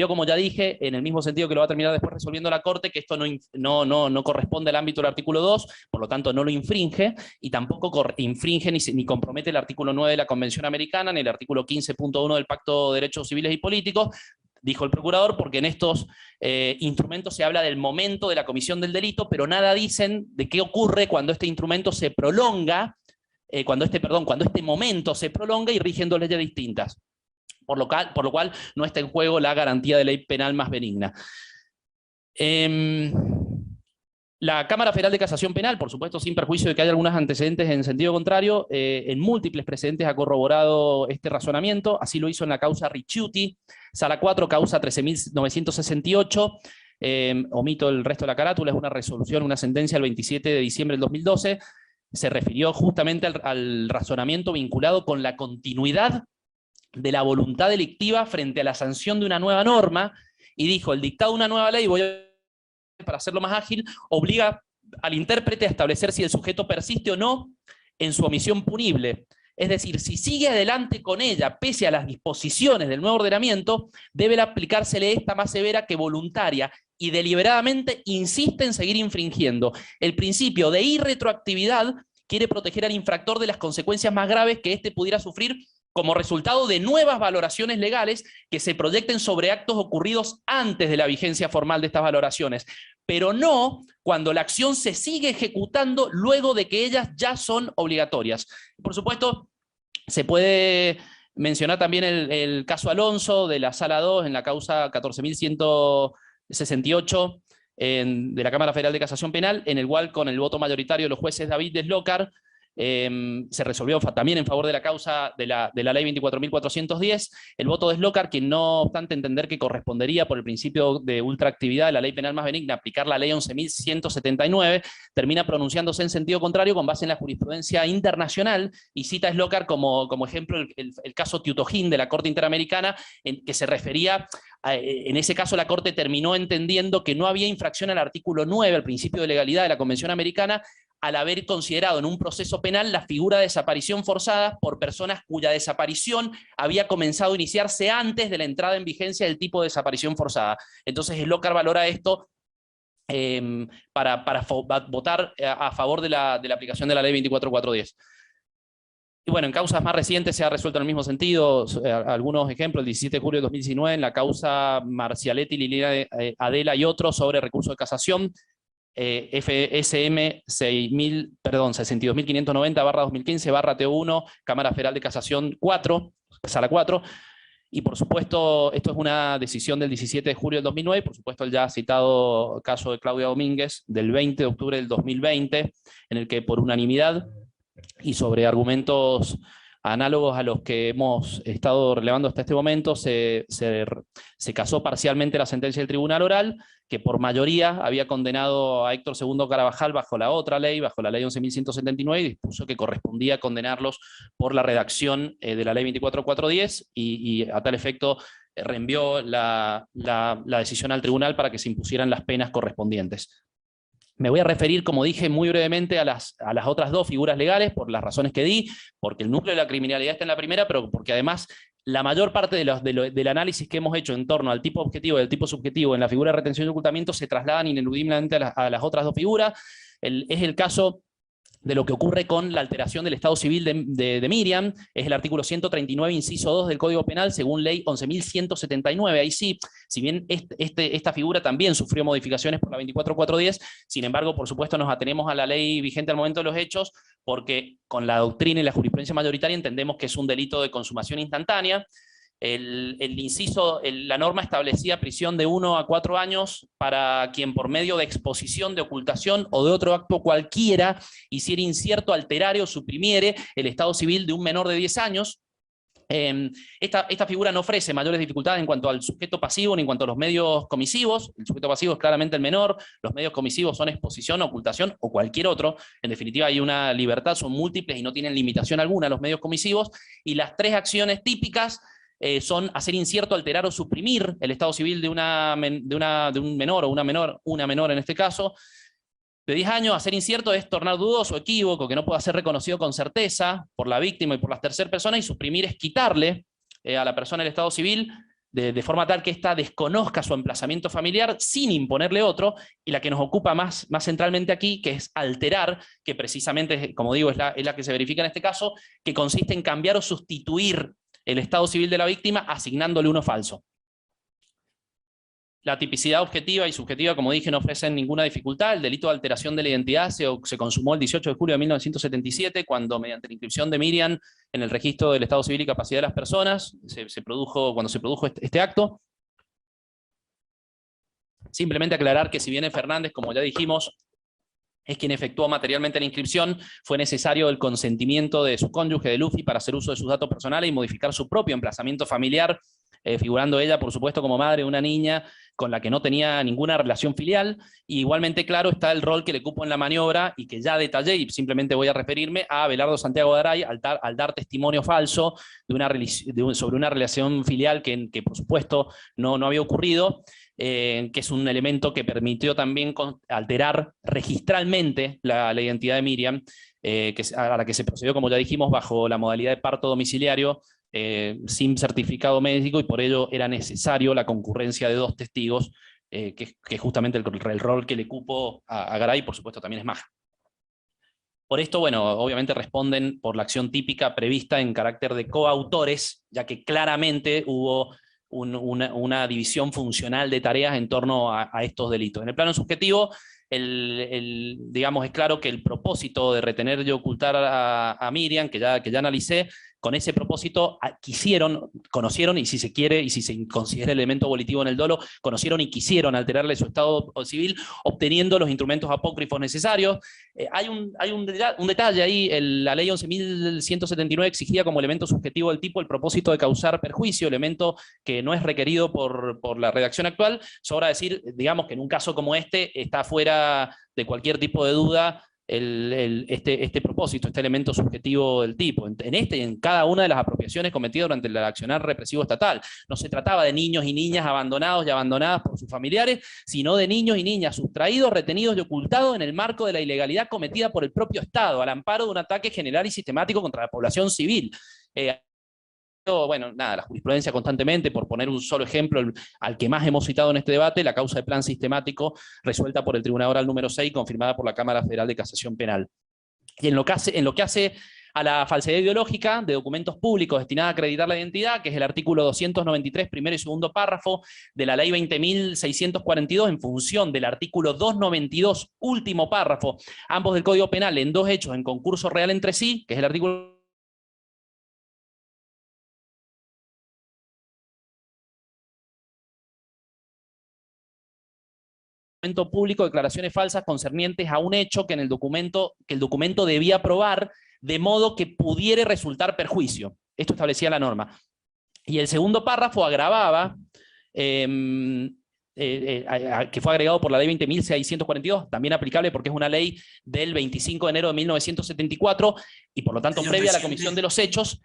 como ya dije, en el mismo sentido que lo va a terminar después resolviendo la Corte, que esto no corresponde al ámbito del artículo 2, por lo tanto no lo infringe, y tampoco infringe ni compromete el artículo 9 de la Convención Americana, ni el artículo 15.1 del Pacto de Derechos Civiles y Políticos, dijo el procurador, porque en estos instrumentos se habla del momento de la comisión del delito, pero nada dicen de qué ocurre cuando este instrumento se prolonga, cuando este momento se prolonga y rigen dos leyes distintas. Por lo cual no está en juego la garantía de ley penal más benigna. La Cámara Federal de Casación Penal, por supuesto sin perjuicio de que haya algunos antecedentes en sentido contrario, en múltiples precedentes ha corroborado este razonamiento. Así lo hizo en la causa Ricciuti, Sala 4, causa 13.968. Omito el resto de la carátula, es una resolución, una sentencia del 27 de diciembre del 2012, se refirió justamente al razonamiento vinculado con la continuidad de la voluntad delictiva frente a la sanción de una nueva norma, y dijo, el dictado de una nueva ley, para hacerlo más ágil, obliga al intérprete a establecer si el sujeto persiste o no en su omisión punible. Es decir, si sigue adelante con ella, pese a las disposiciones del nuevo ordenamiento, debe aplicársele esta más severa que voluntaria y deliberadamente insiste en seguir infringiendo. El principio de irretroactividad quiere proteger al infractor de las consecuencias más graves que éste pudiera sufrir como resultado de nuevas valoraciones legales que se proyecten sobre actos ocurridos antes de la vigencia formal de estas valoraciones, pero no cuando la acción se sigue ejecutando luego de que ellas ya son obligatorias. Por supuesto, se puede mencionar también el caso Alonso de la Sala 2 en la causa 14.168 de la Cámara Federal de Casación Penal, en el cual con el voto mayoritario de los jueces David Deslocar se resolvió también en favor de la causa de la ley 24.410, el voto de Deslocar, quien no obstante entender que correspondería por el principio de ultraactividad de la ley penal más benigna aplicar la ley 11.179, termina pronunciándose en sentido contrario con base en la jurisprudencia internacional, y cita a Deslocar como ejemplo el caso Tiutojín de la Corte Interamericana, en que se refería en ese caso la Corte terminó entendiendo que no había infracción al artículo 9, al principio de legalidad de la Convención Americana, al haber considerado en un proceso penal la figura de desaparición forzada por personas cuya desaparición había comenzado a iniciarse antes de la entrada en vigencia del tipo de desaparición forzada. Entonces el OCAR valora esto para votar a favor de la aplicación de la ley 24410. Y bueno, en causas más recientes se ha resuelto en el mismo sentido. Algunos ejemplos: el 17 de julio de 2019, en la causa Marcialetti, Liliana Adela y otros sobre recurso de casación, FSM 62.590/2015/TO1, Cámara Federal de Casación 4, Sala 4. Y por supuesto, esto es una decisión del 17 de julio del 2009, por supuesto el ya citado caso de Claudia Domínguez, del 20 de octubre del 2020, en el que por unanimidad y sobre argumentos análogos a los que hemos estado relevando hasta este momento, se casó parcialmente la sentencia del Tribunal Oral, que por mayoría había condenado a Héctor II Carabajal bajo la otra ley, bajo la ley 11.179, y dispuso que correspondía condenarlos por la redacción de la ley 24410, y a tal efecto reenvió la decisión al tribunal para que se impusieran las penas correspondientes. Me voy a referir, como dije, muy brevemente a las otras dos figuras legales, por las razones que di, porque el núcleo de la criminalidad está en la primera, pero porque además la mayor parte del análisis que hemos hecho en torno al tipo objetivo y al tipo subjetivo en la figura de retención y ocultamiento se trasladan ineludiblemente a las otras dos figuras. Es el caso de lo que ocurre con la alteración del estado civil de Miriam, es el artículo 139, inciso 2 del Código Penal, según ley 11.179. Ahí sí, si bien esta figura también sufrió modificaciones por la 24410, sin embargo, por supuesto, nos atenemos a la ley vigente al momento de los hechos, porque con la doctrina y la jurisprudencia mayoritaria entendemos que es un delito de consumación instantánea. La norma establecía prisión de 1 a 4 años para quien por medio de exposición, de ocultación o de otro acto cualquiera hiciera incierto, alterare o suprimiere el estado civil de un menor de 10 años. Esta figura no ofrece mayores dificultades en cuanto al sujeto pasivo ni en cuanto a los medios comisivos. El sujeto pasivo es claramente el menor, los medios comisivos son exposición, ocultación o cualquier otro. En definitiva hay una libertad, son múltiples y no tienen limitación alguna los medios comisivos, y las tres acciones típicas son hacer incierto, alterar o suprimir el estado civil de un menor o una menor en este caso, de 10 años. Hacer incierto es tornar dudoso o equívoco, que no pueda ser reconocido con certeza por la víctima y por las terceras personas, y suprimir es quitarle a la persona el estado civil de forma tal que ésta desconozca su emplazamiento familiar sin imponerle otro, y la que nos ocupa más centralmente aquí, que es alterar, que precisamente, como digo, es la que se verifica en este caso, que consiste en cambiar o sustituir el estado civil de la víctima asignándole uno falso. La tipicidad objetiva y subjetiva, como dije, no ofrecen ninguna dificultad. El delito de alteración de la identidad se consumó el 18 de julio de 1977, cuando mediante la inscripción de Miriam en el registro del estado civil y capacidad de las personas, cuando se produjo este acto. Simplemente aclarar que si bien Fernández, como ya dijimos, es quien efectuó materialmente la inscripción, fue necesario el consentimiento de su cónyuge, de Luffy, para hacer uso de sus datos personales y modificar su propio emplazamiento familiar, figurando ella, por supuesto, como madre de una niña con la que no tenía ninguna relación filial. Y igualmente claro está el rol que le cupo en la maniobra, y que ya detallé, y simplemente voy a referirme a Abelardo Santiago Garay al dar testimonio falso sobre una relación filial que por supuesto no había ocurrido, que es un elemento que permitió también alterar registralmente la identidad de Miriam, a la que se procedió, como ya dijimos, bajo la modalidad de parto domiciliario, sin certificado médico, y por ello era necesario la concurrencia de 2 testigos, que es justamente el rol que le cupo a Garay, por supuesto también es Maja. Por esto, bueno, obviamente responden por la acción típica prevista en carácter de coautores, ya que claramente hubo una división funcional de tareas en torno a estos delitos. En el plano subjetivo, digamos, es claro que el propósito de retener y ocultar a Miriam, que ya analicé, con ese propósito conocieron, y si se quiere, y si se considera elemento volitivo en el dolo, conocieron y quisieron alterarle su estado civil, obteniendo los instrumentos apócrifos necesarios. Hay un detalle ahí: la ley 11.179 exigía como elemento subjetivo del tipo el propósito de causar perjuicio, elemento que no es requerido por la redacción actual. Sobra decir, digamos, que en un caso como este está fuera de cualquier tipo de duda este propósito, este elemento subjetivo del tipo, en este y en cada una de las apropiaciones cometidas durante el accionar represivo estatal. No se trataba de niños y niñas abandonados y abandonadas por sus familiares, sino de niños y niñas sustraídos, retenidos y ocultados en el marco de la ilegalidad cometida por el propio Estado, al amparo de un ataque general y sistemático contra la población civil. Bueno, nada, la jurisprudencia constantemente, por poner un solo ejemplo, al que más hemos citado en este debate, la causa de plan sistemático resuelta por el Tribunal Oral número 6, confirmada por la Cámara Federal de Casación Penal. Y en lo que hace a la falsedad ideológica de documentos públicos destinada a acreditar la identidad, que es el artículo 293, primero y segundo párrafo de la ley 20.642, en función del artículo 292, último párrafo, ambos del Código Penal, en dos hechos en concurso real entre sí, que es el artículo público, declaraciones falsas concernientes a un hecho que el documento debía probar, de modo que pudiera resultar perjuicio. Esto establecía la norma. Y el segundo párrafo agravaba, que fue agregado por la ley 20.642, también aplicable porque es una ley del 25 de enero de 1974, y por lo tanto previa a la comisión de los hechos,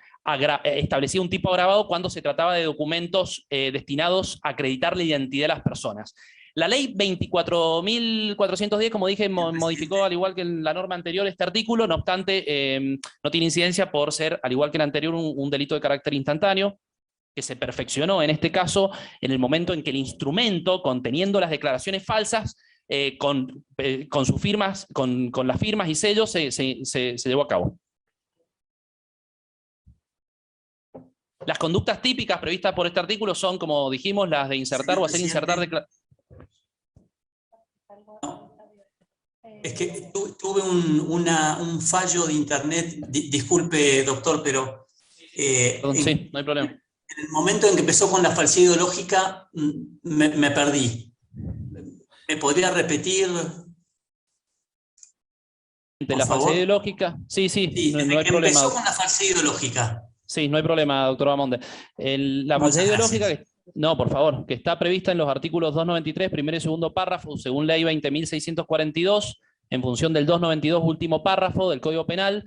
establecía un tipo agravado cuando se trataba de documentos destinados a acreditar la identidad de las personas. La ley 24.410, como dije, modificó, al igual que la norma anterior, este artículo. No obstante, no tiene incidencia por ser, al igual que el anterior, un delito de carácter instantáneo, que se perfeccionó en este caso en el momento en que el instrumento, conteniendo las declaraciones falsas, con sus firmas, con las firmas y sellos, se llevó a cabo. Las conductas típicas previstas por este artículo son, como dijimos, las de insertar o hacer insertar declaraciones. Es que tuve un fallo de internet, disculpe doctor, pero Perdón, sí, no hay problema. En el momento en que empezó con la falsedad ideológica me perdí. ¿Me podría repetir? De la falsedad ideológica, sí, no hay problema. Empezó con la falsedad ideológica. Sí, no hay problema, doctor Bamonde. La falsedad ideológica, no, por favor, que está prevista en los artículos 293, primero y segundo párrafo, según ley 20.642, en función del 292, último párrafo del Código Penal,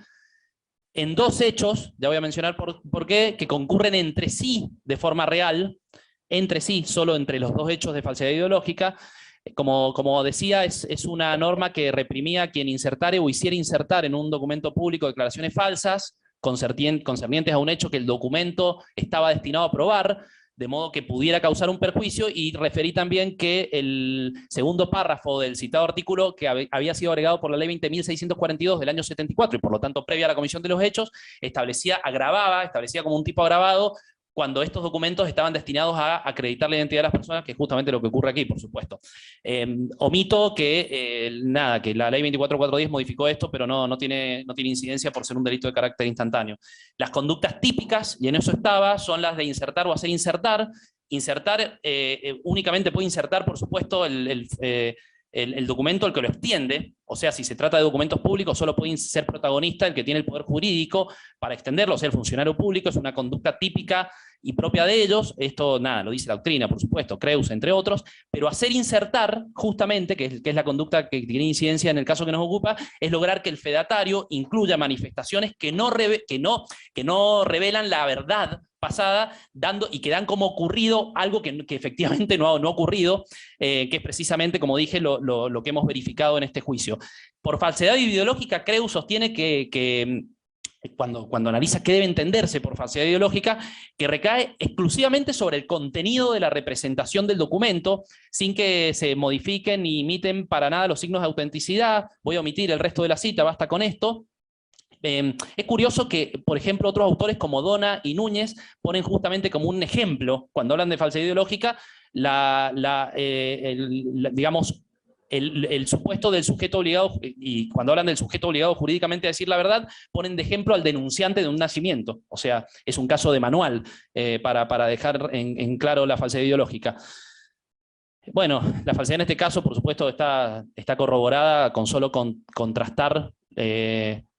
en dos hechos, ya voy a mencionar por qué, que concurren entre sí de forma real, entre sí, solo entre los dos hechos de falsedad ideológica. Como decía, es una norma que reprimía a quien insertare o hiciera insertar en un documento público declaraciones falsas concernientes a un hecho que el documento estaba destinado a probar, de modo que pudiera causar un perjuicio, y referí también que el segundo párrafo del citado artículo, que había sido agregado por la ley 20.642 del año 74, y por lo tanto previa a la comisión de los hechos, establecía como un tipo agravado cuando estos documentos estaban destinados a acreditar la identidad de las personas, que es justamente lo que ocurre aquí, por supuesto. Omito que la ley 24.410 modificó esto, pero no tiene incidencia por ser un delito de carácter instantáneo. Las conductas típicas, y en eso estaba, son las de insertar o hacer insertar. Insertar, únicamente puede insertar, por supuesto, el documento el que lo extiende, o sea, si se trata de documentos públicos, solo puede ser protagonista el que tiene el poder jurídico para extenderlo, o sea, el funcionario público. Es una conducta típica y propia de ellos. Esto, lo dice la doctrina, por supuesto, Creus, entre otros, pero hacer insertar, justamente, que es la conducta que tiene incidencia en el caso que nos ocupa, es lograr que el fedatario incluya manifestaciones que no revelan la verdad pasada, y que dan como ocurrido algo que efectivamente no ha ocurrido, que es precisamente, como dije, lo que hemos verificado en este juicio. Por falsedad ideológica, Creus sostiene que cuando analiza qué debe entenderse por falsedad ideológica, que recae exclusivamente sobre el contenido de la representación del documento, sin que se modifiquen ni imiten para nada los signos de autenticidad. Voy a omitir el resto de la cita, basta con esto. Es curioso que, por ejemplo, otros autores como Dona y Núñez ponen justamente como un ejemplo, cuando hablan de falsedad ideológica, digamos, el supuesto del sujeto obligado, y cuando hablan del sujeto obligado jurídicamente a decir la verdad, ponen de ejemplo al denunciante de un nacimiento. O sea, es un caso de manual para dejar en claro la falsedad ideológica. Bueno, la falsedad en este caso, por supuesto, está corroborada con solo contrastar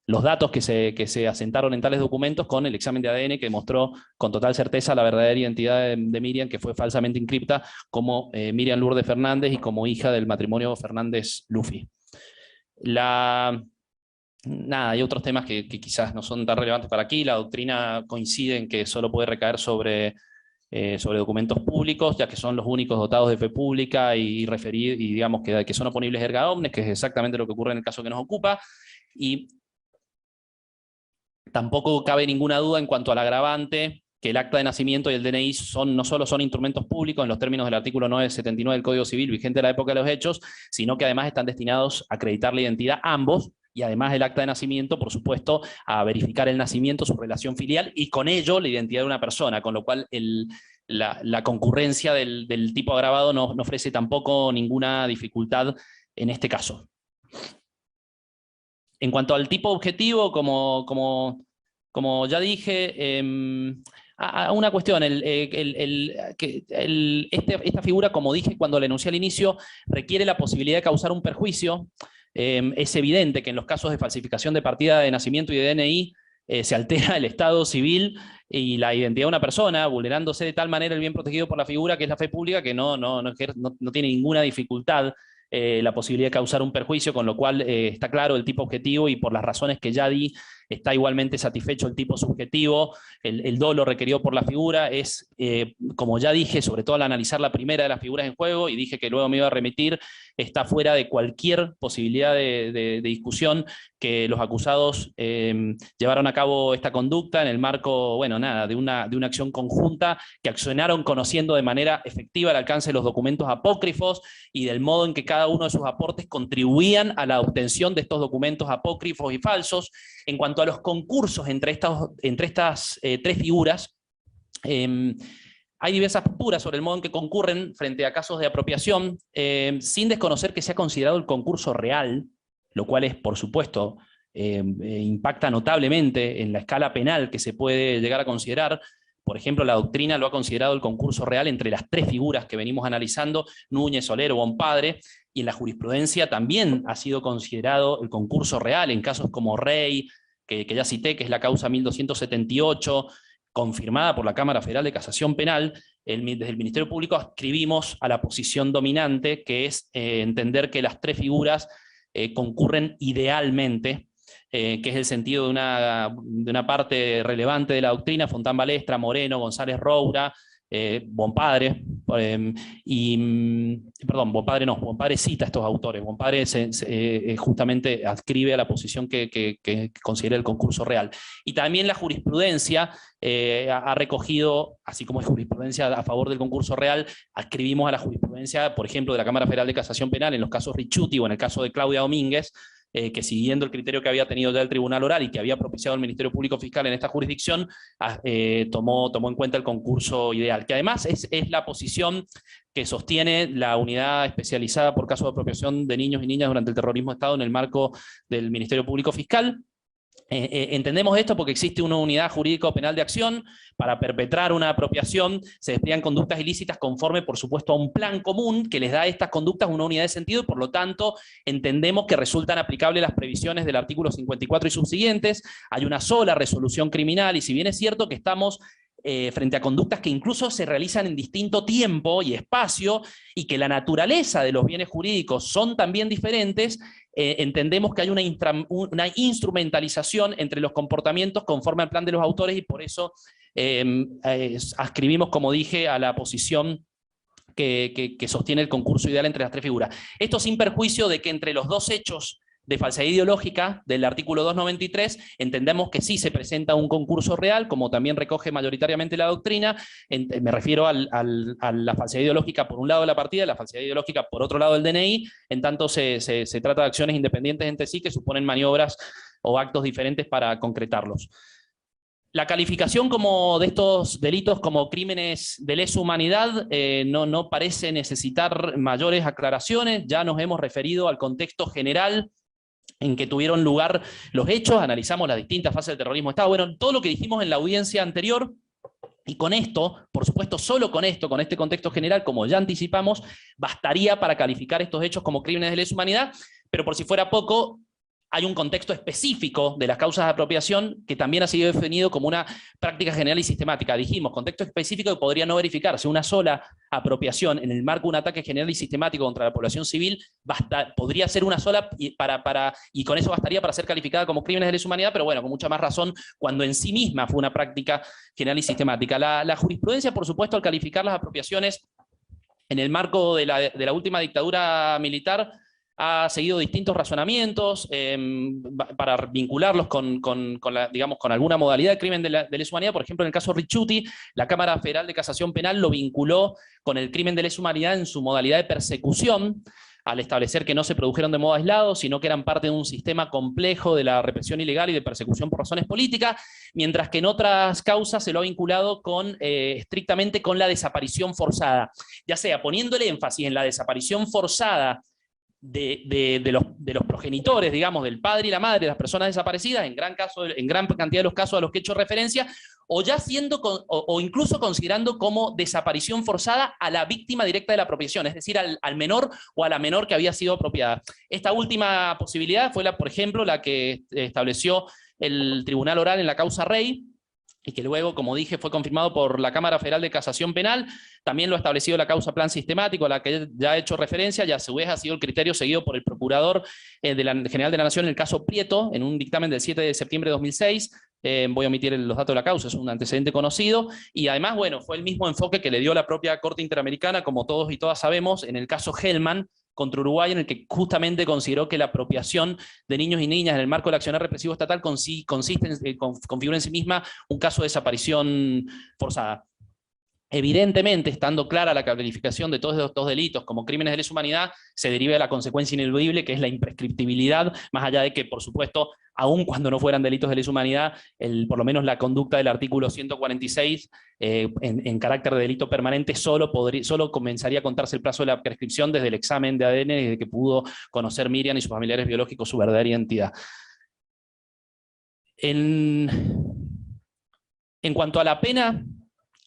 los datos que se asentaron en tales documentos con el examen de ADN, que demostró con total certeza la verdadera identidad de Miriam, que fue falsamente inscripta como Miriam Lourdes Fernández y como hija del matrimonio Fernández-Luffy. Nada, hay otros temas que quizás no son tan relevantes para aquí. La doctrina coincide en que solo puede recaer sobre documentos públicos, ya que son los únicos dotados de fe pública y digamos que son oponibles erga omnes, que es exactamente lo que ocurre en el caso que nos ocupa. Y tampoco cabe ninguna duda en cuanto al agravante, que el acta de nacimiento y el DNI no solo son instrumentos públicos en los términos del artículo 979 del Código Civil vigente de la época de los hechos, sino que además están destinados a acreditar la identidad ambos, y además el acta de nacimiento, por supuesto, a verificar el nacimiento, su relación filial, y con ello la identidad de una persona, con lo cual la concurrencia del tipo agravado no ofrece tampoco ninguna dificultad en este caso. En cuanto al tipo objetivo, como ya dije, una cuestión, esta figura, como dije cuando la enuncié al inicio, requiere la posibilidad de causar un perjuicio. Es evidente que en los casos de falsificación de partida de nacimiento y de DNI se altera el estado civil y la identidad de una persona, vulnerándose de tal manera el bien protegido por la figura que es la fe pública, que no tiene ninguna dificultad la posibilidad de causar un perjuicio, con lo cual está claro el tipo objetivo, y por las razones que ya di, está igualmente satisfecho el tipo subjetivo. El dolo requerido por la figura es, como ya dije, sobre todo al analizar la primera de las figuras en juego, y dije que luego me iba a remitir, está fuera de cualquier posibilidad de discusión que los acusados llevaron a cabo esta conducta en el marco, bueno, nada, de una acción conjunta, que accionaron conociendo de manera efectiva el alcance de los documentos apócrifos y del modo en que cada uno de sus aportes contribuían a la obtención de estos documentos apócrifos y falsos. En cuanto a los concursos entre estas tres figuras, hay diversas posturas sobre el modo en que concurren frente a casos de apropiación, sin desconocer que se ha considerado el concurso real, lo cual es, por supuesto, impacta notablemente en la escala penal que se puede llegar a considerar. Por ejemplo, la doctrina lo ha considerado el concurso real entre las tres figuras que venimos analizando, Núñez, Solero, Bonpadre, y en la jurisprudencia también ha sido considerado el concurso real en casos como Rey, que ya cité, que es la causa 1278, confirmada por la Cámara Federal de Casación Penal. Desde el Ministerio Público ascribimos a la posición dominante, que es entender que las tres figuras concurren idealmente, que es el sentido de una parte relevante de la doctrina, Fontán Balestra, Moreno, González Roura, Bonpadre, Bonpadre cita a estos autores. Bonpadre justamente adscribe a la posición que considera el concurso real. Y también la jurisprudencia ha recogido, así como es jurisprudencia a favor del concurso real, adscribimos a la jurisprudencia, por ejemplo, de la Cámara Federal de Casación Penal en los casos Ricciuti o en el caso de Claudia Domínguez, que siguiendo el criterio que había tenido ya el Tribunal Oral y que había propiciado el Ministerio Público Fiscal en esta jurisdicción, tomó en cuenta el concurso ideal, que además es la posición que sostiene la unidad especializada por casos de apropiación de niños y niñas durante el terrorismo de Estado en el marco del Ministerio Público Fiscal. Entendemos esto porque existe una unidad jurídico-penal de acción. Para perpetrar una apropiación se despliegan conductas ilícitas conforme, por supuesto, a un plan común que les da a estas conductas una unidad de sentido, y por lo tanto entendemos que resultan aplicables las previsiones del artículo 54 y subsiguientes. Hay una sola resolución criminal, y si bien es cierto que estamos frente a conductas que incluso se realizan en distinto tiempo y espacio, y que la naturaleza de los bienes jurídicos son también diferentes, entendemos que hay una instrumentalización entre los comportamientos conforme al plan de los autores, y por eso ascribimos, como dije, a la posición que sostiene el concurso ideal entre las tres figuras. Esto sin perjuicio de que entre los dos hechos de falsedad ideológica del artículo 293, entendemos que sí se presenta un concurso real, como también recoge mayoritariamente la doctrina. Me refiero a la falsedad ideológica por un lado de la partida, y la falsedad ideológica por otro lado del DNI, en tanto se trata de acciones independientes entre sí que suponen maniobras o actos diferentes para concretarlos. La calificación de estos delitos como crímenes de lesa humanidad no parece necesitar mayores aclaraciones. Ya nos hemos referido al contexto general en que tuvieron lugar los hechos, analizamos las distintas fases del terrorismo de Estado, bueno, todo lo que dijimos en la audiencia anterior, y con esto, por supuesto, solo con esto, con este contexto general, como ya anticipamos, bastaría para calificar estos hechos como crímenes de lesa humanidad, pero por si fuera poco, hay un contexto específico de las causas de apropiación que también ha sido definido como una práctica general y sistemática. Dijimos, contexto específico que podría no verificarse, una sola apropiación en el marco de un ataque general y sistemático contra la población civil podría ser una sola y con eso bastaría para ser calificada como crímenes de lesa humanidad, pero bueno, con mucha más razón cuando en sí misma fue una práctica general y sistemática. La jurisprudencia, por supuesto, al calificar las apropiaciones en el marco de la última dictadura militar, ha seguido distintos razonamientos para vincularlos con alguna modalidad de crimen de lesa humanidad. Por ejemplo, en el caso Ricciuti, la Cámara Federal de Casación Penal lo vinculó con el crimen de lesa humanidad en su modalidad de persecución, al establecer que no se produjeron de modo aislado, sino que eran parte de un sistema complejo de la represión ilegal y de persecución por razones políticas, mientras que en otras causas se lo ha vinculado estrictamente con la desaparición forzada, ya sea poniéndole énfasis en la desaparición forzada de los progenitores, digamos, del padre y la madre de las personas desaparecidas, en gran cantidad de los casos a los que he hecho referencia, o incluso considerando como desaparición forzada a la víctima directa de la apropiación, es decir, al menor o a la menor que había sido apropiada. Esta última posibilidad fue, por ejemplo, la que estableció el Tribunal Oral en la causa Rey, y que luego, como dije, fue confirmado por la Cámara Federal de Casación Penal. También lo ha establecido la causa Plan Sistemático, a la que ya he hecho referencia, y a su vez ha sido el criterio seguido por el Procurador General de la Nación en el caso Prieto, en un dictamen del 7 de septiembre de 2006, voy a omitir los datos de la causa, es un antecedente conocido, y además, bueno, fue el mismo enfoque que le dio la propia Corte Interamericana, como todos y todas sabemos, en el caso Hellman, contra Uruguay, en el que justamente consideró que la apropiación de niños y niñas en el marco del accionar represivo estatal configura en sí misma un caso de desaparición forzada. Evidentemente, estando clara la calificación de todos estos delitos como crímenes de lesa humanidad, se deriva de la consecuencia ineludible, que es la imprescriptibilidad, más allá de que, por supuesto, aun cuando no fueran delitos de lesa humanidad, por lo menos la conducta del artículo 146, en carácter de delito permanente, solo comenzaría a contarse el plazo de la prescripción desde el examen de ADN, desde que pudo conocer Miriam y sus familiares biológicos su verdadera identidad. En cuanto a la pena,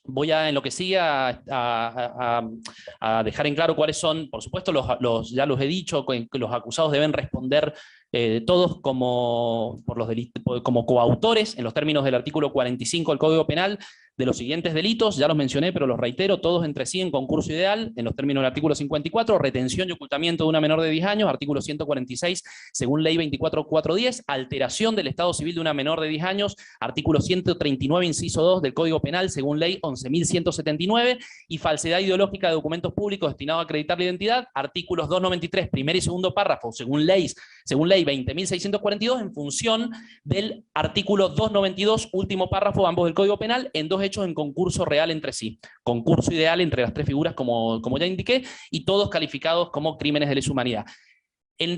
voy en lo que sigue a dejar en claro cuáles son, por supuesto, ya los he dicho, que los acusados deben responder todos como coautores, en los términos del artículo 45 del Código Penal, de los siguientes delitos, ya los mencioné, pero los reitero, todos entre sí en concurso ideal, en los términos del artículo 54, retención y ocultamiento de una menor de 10 años, artículo 146, según ley 24.410, alteración del estado civil de una menor de 10 años, artículo 139, inciso 2 del Código Penal, según ley 11.179, y falsedad ideológica de documentos públicos destinados a acreditar la identidad, artículos 293, primer y segundo párrafo, según ley 20.642, en función del artículo 292, último párrafo, ambos del Código Penal, en dos hechos en concurso real entre sí. Concurso ideal entre las tres figuras, como ya indiqué, y todos calificados como crímenes de lesa humanidad.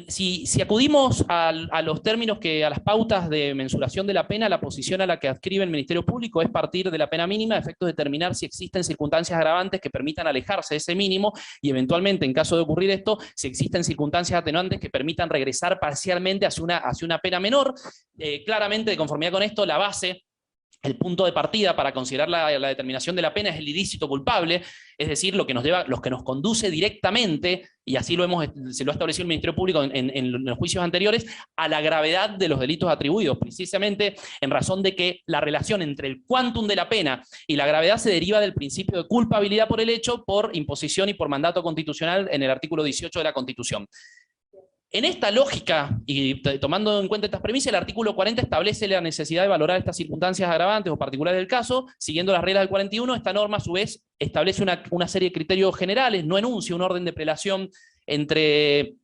Si acudimos a los términos a las pautas de mensuración de la pena, la posición a la que adscribe el Ministerio Público es partir de la pena mínima a efectos de determinar si existen circunstancias agravantes que permitan alejarse de ese mínimo y eventualmente, en caso de ocurrir esto, si existen circunstancias atenuantes que permitan regresar parcialmente hacia una pena menor. Claramente, de conformidad con esto, la base, el punto de partida para considerar la determinación de la pena es el ilícito culpable, es decir, lo que nos conduce directamente, y así se lo ha establecido el Ministerio Público en los juicios anteriores, a la gravedad de los delitos atribuidos, precisamente en razón de que la relación entre el quantum de la pena y la gravedad se deriva del principio de culpabilidad por el hecho, por imposición y por mandato constitucional en el artículo 18 de la Constitución. En esta lógica, y tomando en cuenta estas premisas, el artículo 40 establece la necesidad de valorar estas circunstancias agravantes o particulares del caso, siguiendo las reglas del 41. Esta norma, a su vez, establece una serie de criterios generales, no enuncia un orden de prelación entre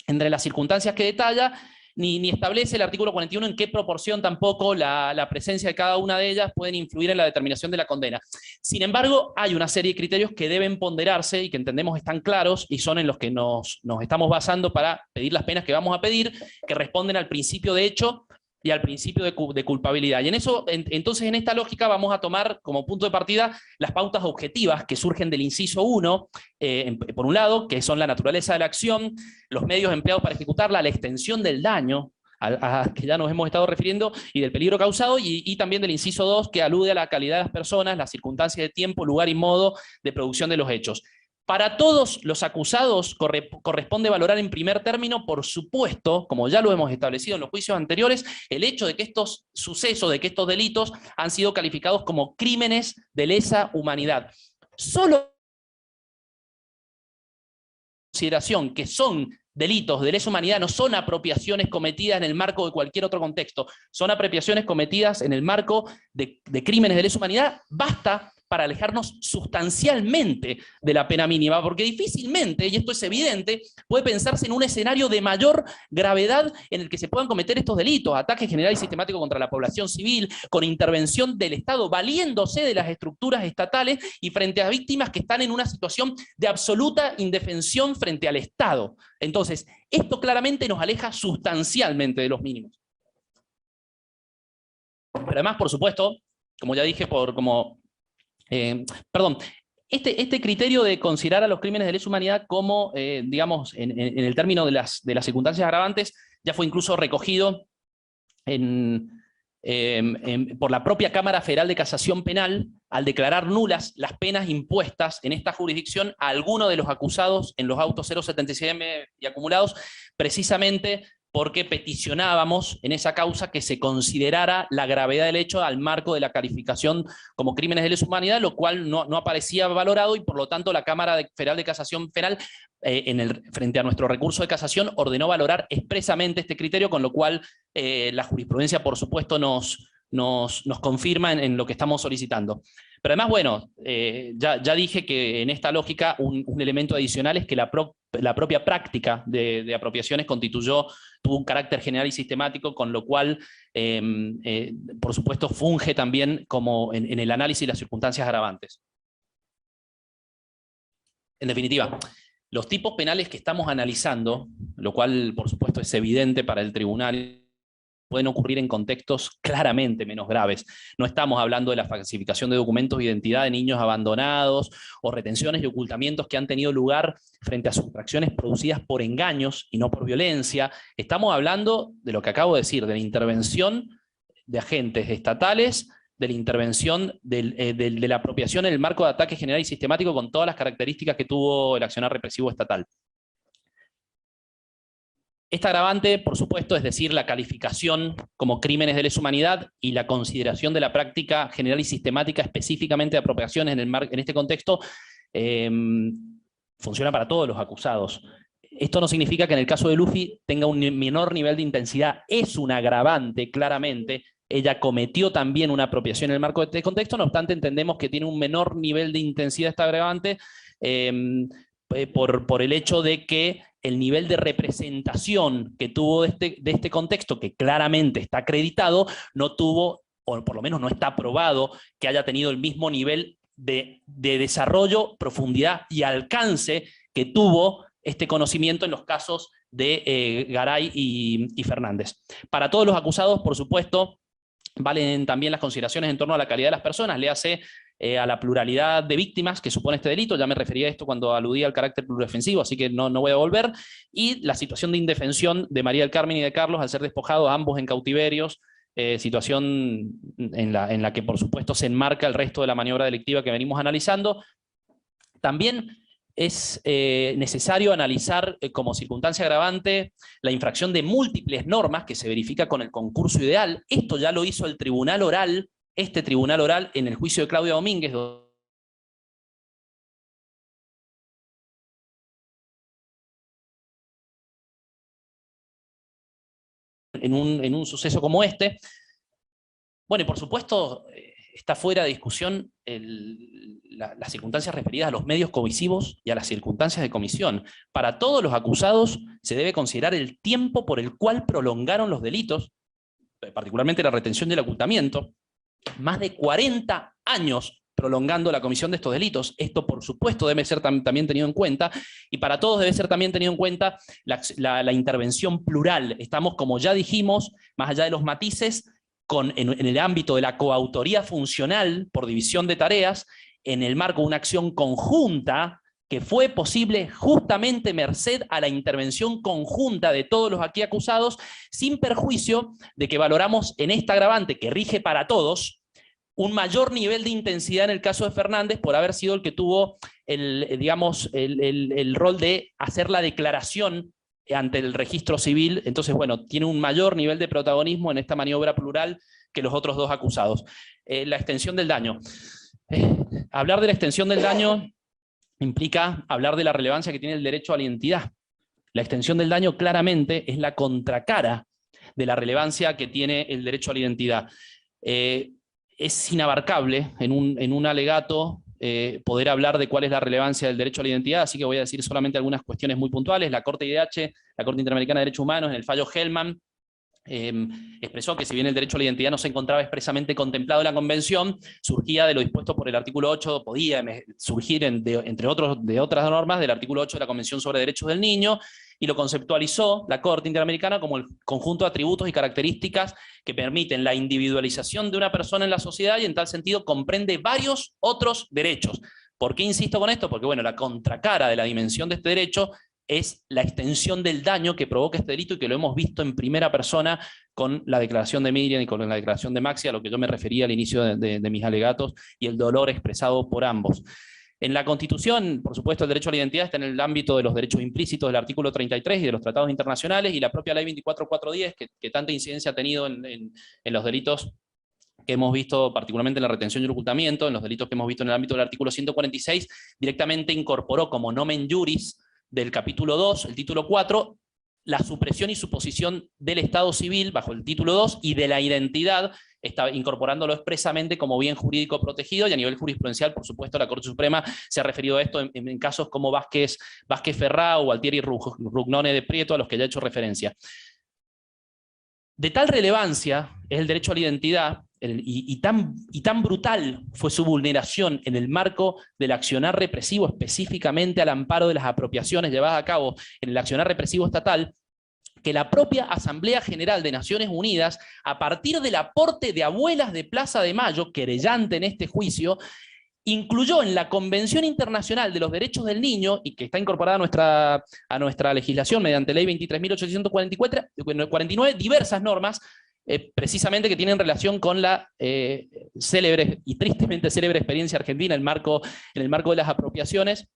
las circunstancias que detalla, ni establece el artículo 41 en qué proporción tampoco la presencia de cada una de ellas pueden influir en la determinación de la condena. Sin embargo, hay una serie de criterios que deben ponderarse y que entendemos están claros y son en los que nos estamos basando para pedir las penas que vamos a pedir, que responden al principio de hecho y al principio de culpabilidad. Y entonces en esta lógica vamos a tomar como punto de partida las pautas objetivas que surgen del inciso 1, por un lado, que son la naturaleza de la acción, los medios empleados para ejecutarla, la extensión del daño, a que ya nos hemos estado refiriendo, y del peligro causado, y también del inciso 2, que alude a la calidad de las personas, las circunstancias de tiempo, lugar y modo de producción de los hechos. Para todos los acusados corresponde valorar en primer término, por supuesto, como ya lo hemos establecido en los juicios anteriores, el hecho de que estos sucesos, de que estos delitos han sido calificados como crímenes de lesa humanidad. Solo consideración que son delitos de lesa humanidad, no son apropiaciones cometidas en el marco de cualquier otro contexto, son apropiaciones cometidas en el marco de crímenes de lesa humanidad, basta para alejarnos sustancialmente de la pena mínima, porque difícilmente, y esto es evidente, puede pensarse en un escenario de mayor gravedad en el que se puedan cometer estos delitos, ataque general y sistemático contra la población civil, con intervención del Estado, valiéndose de las estructuras estatales y frente a víctimas que están en una situación de absoluta indefensión frente al Estado. Entonces, esto claramente nos aleja sustancialmente de los mínimos. Pero además, por supuesto, como ya dije, este criterio de considerar a los crímenes de lesa humanidad como, digamos, en el término de las circunstancias agravantes, ya fue incluso recogido por la propia Cámara Federal de Casación Penal, al declarar nulas las penas impuestas en esta jurisdicción a alguno de los acusados en los autos 076M y acumulados, precisamente porque peticionábamos en esa causa que se considerara la gravedad del hecho al marco de la calificación como crímenes de lesa humanidad, lo cual no aparecía valorado, y por lo tanto la Cámara Federal de Casación Penal, frente a nuestro recurso de casación, ordenó valorar expresamente este criterio, con lo cual la jurisprudencia, por supuesto, nos confirma en lo que estamos solicitando. Pero además, bueno, ya dije que en esta lógica un elemento adicional es que la propia práctica de apropiaciones tuvo un carácter general y sistemático, con lo cual, por supuesto, funge también como en el análisis de las circunstancias agravantes. En definitiva, los tipos penales que estamos analizando, lo cual, por supuesto, es evidente para el tribunal, pueden ocurrir en contextos claramente menos graves. No estamos hablando de la falsificación de documentos de identidad de niños abandonados o retenciones y ocultamientos que han tenido lugar frente a sustracciones producidas por engaños y no por violencia. Estamos hablando de lo que acabo de decir, de la intervención de agentes estatales, de la intervención de la apropiación en el marco de ataque general y sistemático con todas las características que tuvo el accionar represivo estatal. Esta agravante, por supuesto, es decir, la calificación como crímenes de lesa humanidad y la consideración de la práctica general y sistemática específicamente de apropiaciones en este contexto, funciona para todos los acusados. Esto no significa que en el caso de Luffy tenga un menor nivel de intensidad. Es un agravante, claramente. Ella cometió también una apropiación en el marco de este contexto, no obstante entendemos que tiene un menor nivel de intensidad esta agravante por el hecho de que el nivel de representación que tuvo de este contexto, que claramente está acreditado, no tuvo, o por lo menos no está probado, que haya tenido el mismo nivel de desarrollo, profundidad y alcance que tuvo este conocimiento en los casos de Garay y Fernández. Para todos los acusados, por supuesto, valen también las consideraciones en torno a la calidad de las personas, léase a la pluralidad de víctimas que supone este delito, ya me refería a esto cuando aludía al carácter pluridefensivo, así que no voy a volver, y la situación de indefensión de María del Carmen y de Carlos al ser despojados ambos en cautiverios, situación en la que por supuesto se enmarca el resto de la maniobra delictiva que venimos analizando. También es necesario analizar como circunstancia agravante la infracción de múltiples normas que se verifica con el concurso ideal. Esto ya lo hizo el tribunal oral, este tribunal oral, en el juicio de Claudia Domínguez, en un suceso como este. Bueno, y por supuesto, está fuera de discusión las circunstancias referidas a los medios comisivos y a las circunstancias de comisión. Para todos los acusados se debe considerar el tiempo por el cual prolongaron los delitos, particularmente la retención y el ocultamiento, más de 40 años prolongando la comisión de estos delitos. Esto, por supuesto, debe ser también tenido en cuenta, y para todos debe ser también tenido en cuenta la intervención plural. Estamos, como ya dijimos, más allá de los matices, en el ámbito de la coautoría funcional por división de tareas, en el marco de una acción conjunta que fue posible justamente merced a la intervención conjunta de todos los aquí acusados, sin perjuicio de que valoramos en esta agravante que rige para todos, un mayor nivel de intensidad en el caso de Fernández por haber sido el que tuvo el rol de hacer la declaración ante el registro civil. Entonces, bueno, tiene un mayor nivel de protagonismo en esta maniobra plural que los otros dos acusados. La extensión del daño. Hablar de la extensión del daño implica hablar de la relevancia que tiene el derecho a la identidad. La extensión del daño claramente es la contracara de la relevancia que tiene el derecho a la identidad. Es inabarcable en un alegato poder hablar de cuál es la relevancia del derecho a la identidad, así que voy a decir solamente algunas cuestiones muy puntuales. La Corte IDH, la Corte Interamericana de Derechos Humanos, en el fallo Hellman, expresó que si bien el derecho a la identidad no se encontraba expresamente contemplado en la Convención, surgía de lo dispuesto por el artículo 8, podía surgir entre otros de otras normas del artículo 8 de la Convención sobre Derechos del Niño, y lo conceptualizó la Corte Interamericana como el conjunto de atributos y características que permiten la individualización de una persona en la sociedad, y en tal sentido comprende varios otros derechos. ¿Por qué insisto con esto? Porque bueno, la contracara de la dimensión de este derecho es la extensión del daño que provoca este delito, y que lo hemos visto en primera persona con la declaración de Miriam y con la declaración de Maxi, a lo que yo me refería al inicio de mis alegatos, y el dolor expresado por ambos. En la Constitución, por supuesto, el derecho a la identidad está en el ámbito de los derechos implícitos del artículo 33 y de los tratados internacionales, y la propia ley 24410, que tanta incidencia ha tenido en los delitos que hemos visto, particularmente en la retención y el ocultamiento, en los delitos que hemos visto en el ámbito del artículo 146, directamente incorporó como nomen juris del capítulo 2, el título 4, la supresión y suposición del Estado civil bajo el título 2 y de la identidad, incorporándolo expresamente como bien jurídico protegido, y a nivel jurisprudencial, por supuesto, la Corte Suprema se ha referido a esto en casos como Vázquez Ferrao o Altieri Rugnone de Prieto, a los que ya he hecho referencia. De tal relevancia es el derecho a la identidad, y tan brutal fue su vulneración en el marco del accionar represivo, específicamente al amparo de las apropiaciones llevadas a cabo en el accionar represivo estatal, que la propia Asamblea General de Naciones Unidas, a partir del aporte de Abuelas de Plaza de Mayo, querellante en este juicio, incluyó en la Convención Internacional de los Derechos del Niño, y que está incorporada a nuestra legislación mediante ley 23.849, diversas normas, precisamente que tienen relación con la célebre y tristemente célebre experiencia argentina en el marco de las apropiaciones.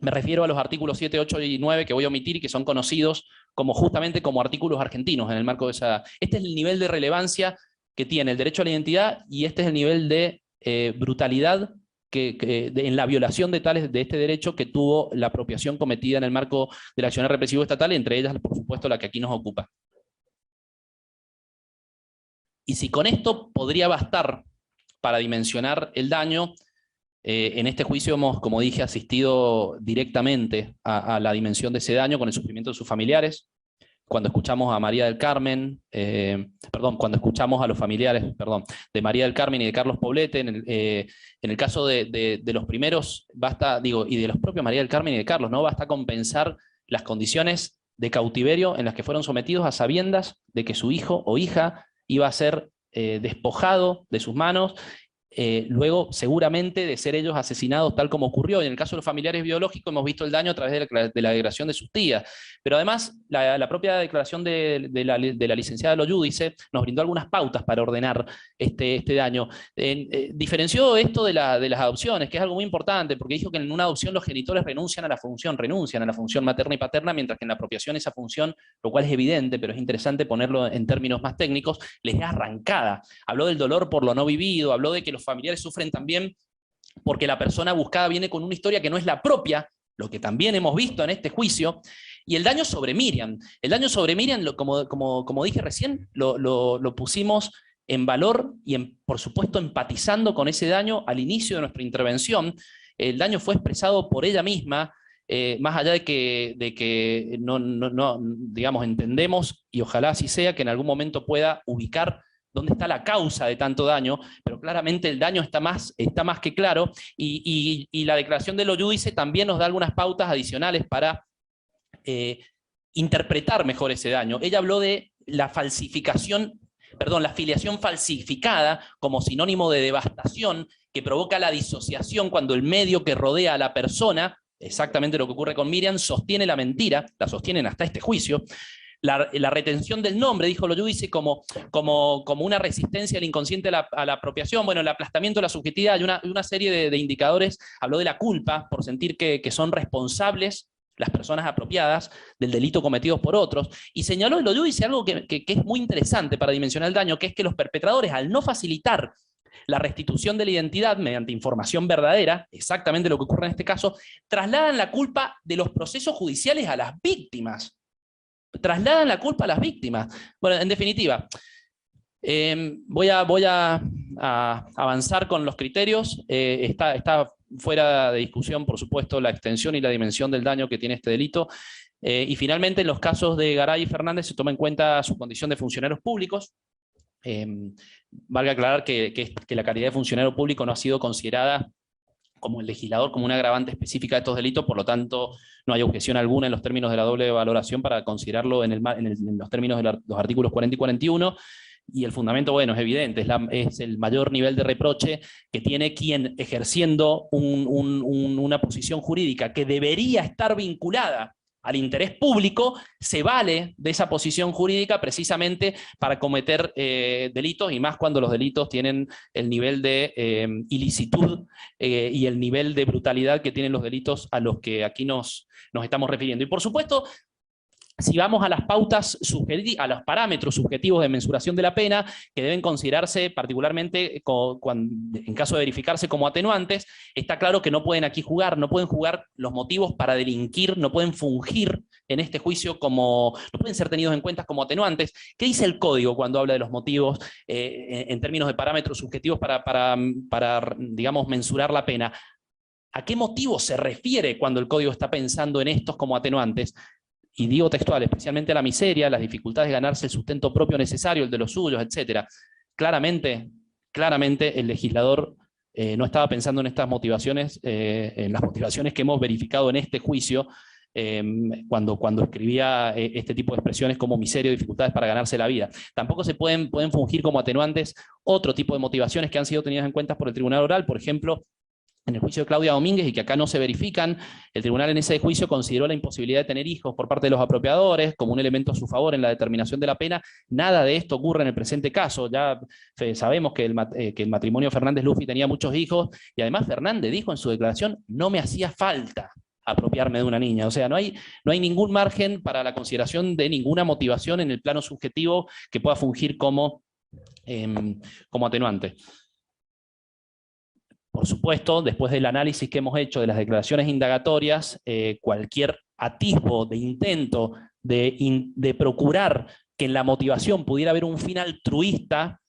Me refiero a los artículos 7, 8 y 9 que voy a omitir, y que son conocidos justamente como artículos argentinos en el marco de esa. Este es el nivel de relevancia que tiene el derecho a la identidad, y este es el nivel de brutalidad en la violación de este derecho que tuvo la apropiación cometida en el marco del accionar represivo estatal, entre ellas, por supuesto, la que aquí nos ocupa. Y si con esto podría bastar para dimensionar el daño, en este juicio hemos, como dije, asistido directamente a la dimensión de ese daño con el sufrimiento de sus familiares. Cuando escuchamos a María del Carmen, cuando escuchamos a los familiares, de María del Carmen y de Carlos Poblete, en el caso de los primeros, y de los propios María del Carmen y de Carlos, ¿no? Basta con pensar las condiciones de cautiverio en las que fueron sometidos a sabiendas de que su hijo o hija iba a ser despojado de sus manos, luego seguramente de ser ellos asesinados tal como ocurrió. Y en el caso de los familiares biológicos hemos visto el daño a través de la declaración de sus tías, pero además la propia declaración de la licenciada Loyudice nos brindó algunas pautas para ordenar este daño. Diferenció esto de las adopciones, que es algo muy importante, porque dijo que en una adopción los genitores renuncian a la función materna y paterna, mientras que en la apropiación esa función, lo cual es evidente, pero es interesante ponerlo en términos más técnicos, les es arrancada. Habló del dolor por lo no vivido, habló de que los familiares sufren también porque la persona buscada viene con una historia que no es la propia, lo que también hemos visto en este juicio. Y el daño sobre Miriam. El daño sobre Miriam, como dije recién, lo pusimos en valor y por supuesto empatizando con ese daño al inicio de nuestra intervención. El daño fue expresado por ella misma, más allá de que no, digamos, entendemos, y ojalá así sea, que en algún momento pueda ubicar dónde está la causa de tanto daño, pero claramente el daño está más que claro, y la declaración de Loyudice también nos da algunas pautas adicionales para interpretar mejor ese daño. Ella habló de la filiación falsificada como sinónimo de devastación que provoca la disociación cuando el medio que rodea a la persona, exactamente lo que ocurre con Miriam, sostiene la mentira, la sostienen hasta este juicio. La retención del nombre, dijo Loyudice, como una resistencia al inconsciente a la apropiación, bueno, el aplastamiento de la subjetividad, y una serie de indicadores. Habló de la culpa por sentir que son responsables las personas apropiadas del delito cometido por otros, y señaló Loyudice algo que es muy interesante para dimensionar el daño, que es que los perpetradores, al no facilitar la restitución de la identidad mediante información verdadera, exactamente lo que ocurre en este caso, trasladan la culpa de los procesos judiciales a las víctimas. Trasladan la culpa a las víctimas. Bueno, en definitiva, voy a avanzar con los criterios. Está fuera de discusión, por supuesto, la extensión y la dimensión del daño que tiene este delito. Y finalmente, en los casos de Garay y Fernández se toma en cuenta su condición de funcionarios públicos. Valga aclarar que la calidad de funcionario público no ha sido considerada como el legislador como una agravante específica de estos delitos, por lo tanto no hay objeción alguna en los términos de la doble valoración para considerarlo en los términos de los artículos 40 y 41, y el fundamento, bueno, es evidente, es el mayor nivel de reproche que tiene quien, ejerciendo una posición jurídica que debería estar vinculada al interés público, se vale de esa posición jurídica precisamente para cometer delitos, y más cuando los delitos tienen el nivel de ilicitud y el nivel de brutalidad que tienen los delitos a los que aquí nos estamos refiriendo. Y por supuesto, si vamos a las pautas, a los parámetros subjetivos de mensuración de la pena, que deben considerarse particularmente en caso de verificarse como atenuantes, está claro que no pueden aquí jugar, no pueden jugar los motivos para delinquir, no pueden fungir en este juicio no pueden ser tenidos en cuenta como atenuantes. ¿Qué dice el Código cuando habla de los motivos en términos de parámetros subjetivos para, digamos, mensurar la pena? ¿A qué motivo se refiere cuando el Código está pensando en estos como atenuantes? Y digo textual, especialmente la miseria, las dificultades de ganarse el sustento propio necesario, el de los suyos, etc. Claramente el legislador no estaba pensando en estas motivaciones, en las motivaciones que hemos verificado en este juicio, cuando escribía este tipo de expresiones como miseria o dificultades para ganarse la vida. Tampoco se pueden fungir como atenuantes otro tipo de motivaciones que han sido tenidas en cuenta por el Tribunal Oral, por ejemplo, en el juicio de Claudia Domínguez, y que acá no se verifican. El tribunal en ese juicio consideró la imposibilidad de tener hijos por parte de los apropiadores como un elemento a su favor en la determinación de la pena. Nada de esto ocurre en el presente caso. Ya sabemos que el matrimonio Fernández-Luffy tenía muchos hijos, y además Fernández dijo en su declaración: no me hacía falta apropiarme de una niña. O sea, no hay ningún margen para la consideración de ninguna motivación en el plano subjetivo que pueda fungir como atenuante. Por supuesto, después del análisis que hemos hecho de las declaraciones indagatorias, cualquier atisbo de intento de procurar que en la motivación pudiera haber un fin altruista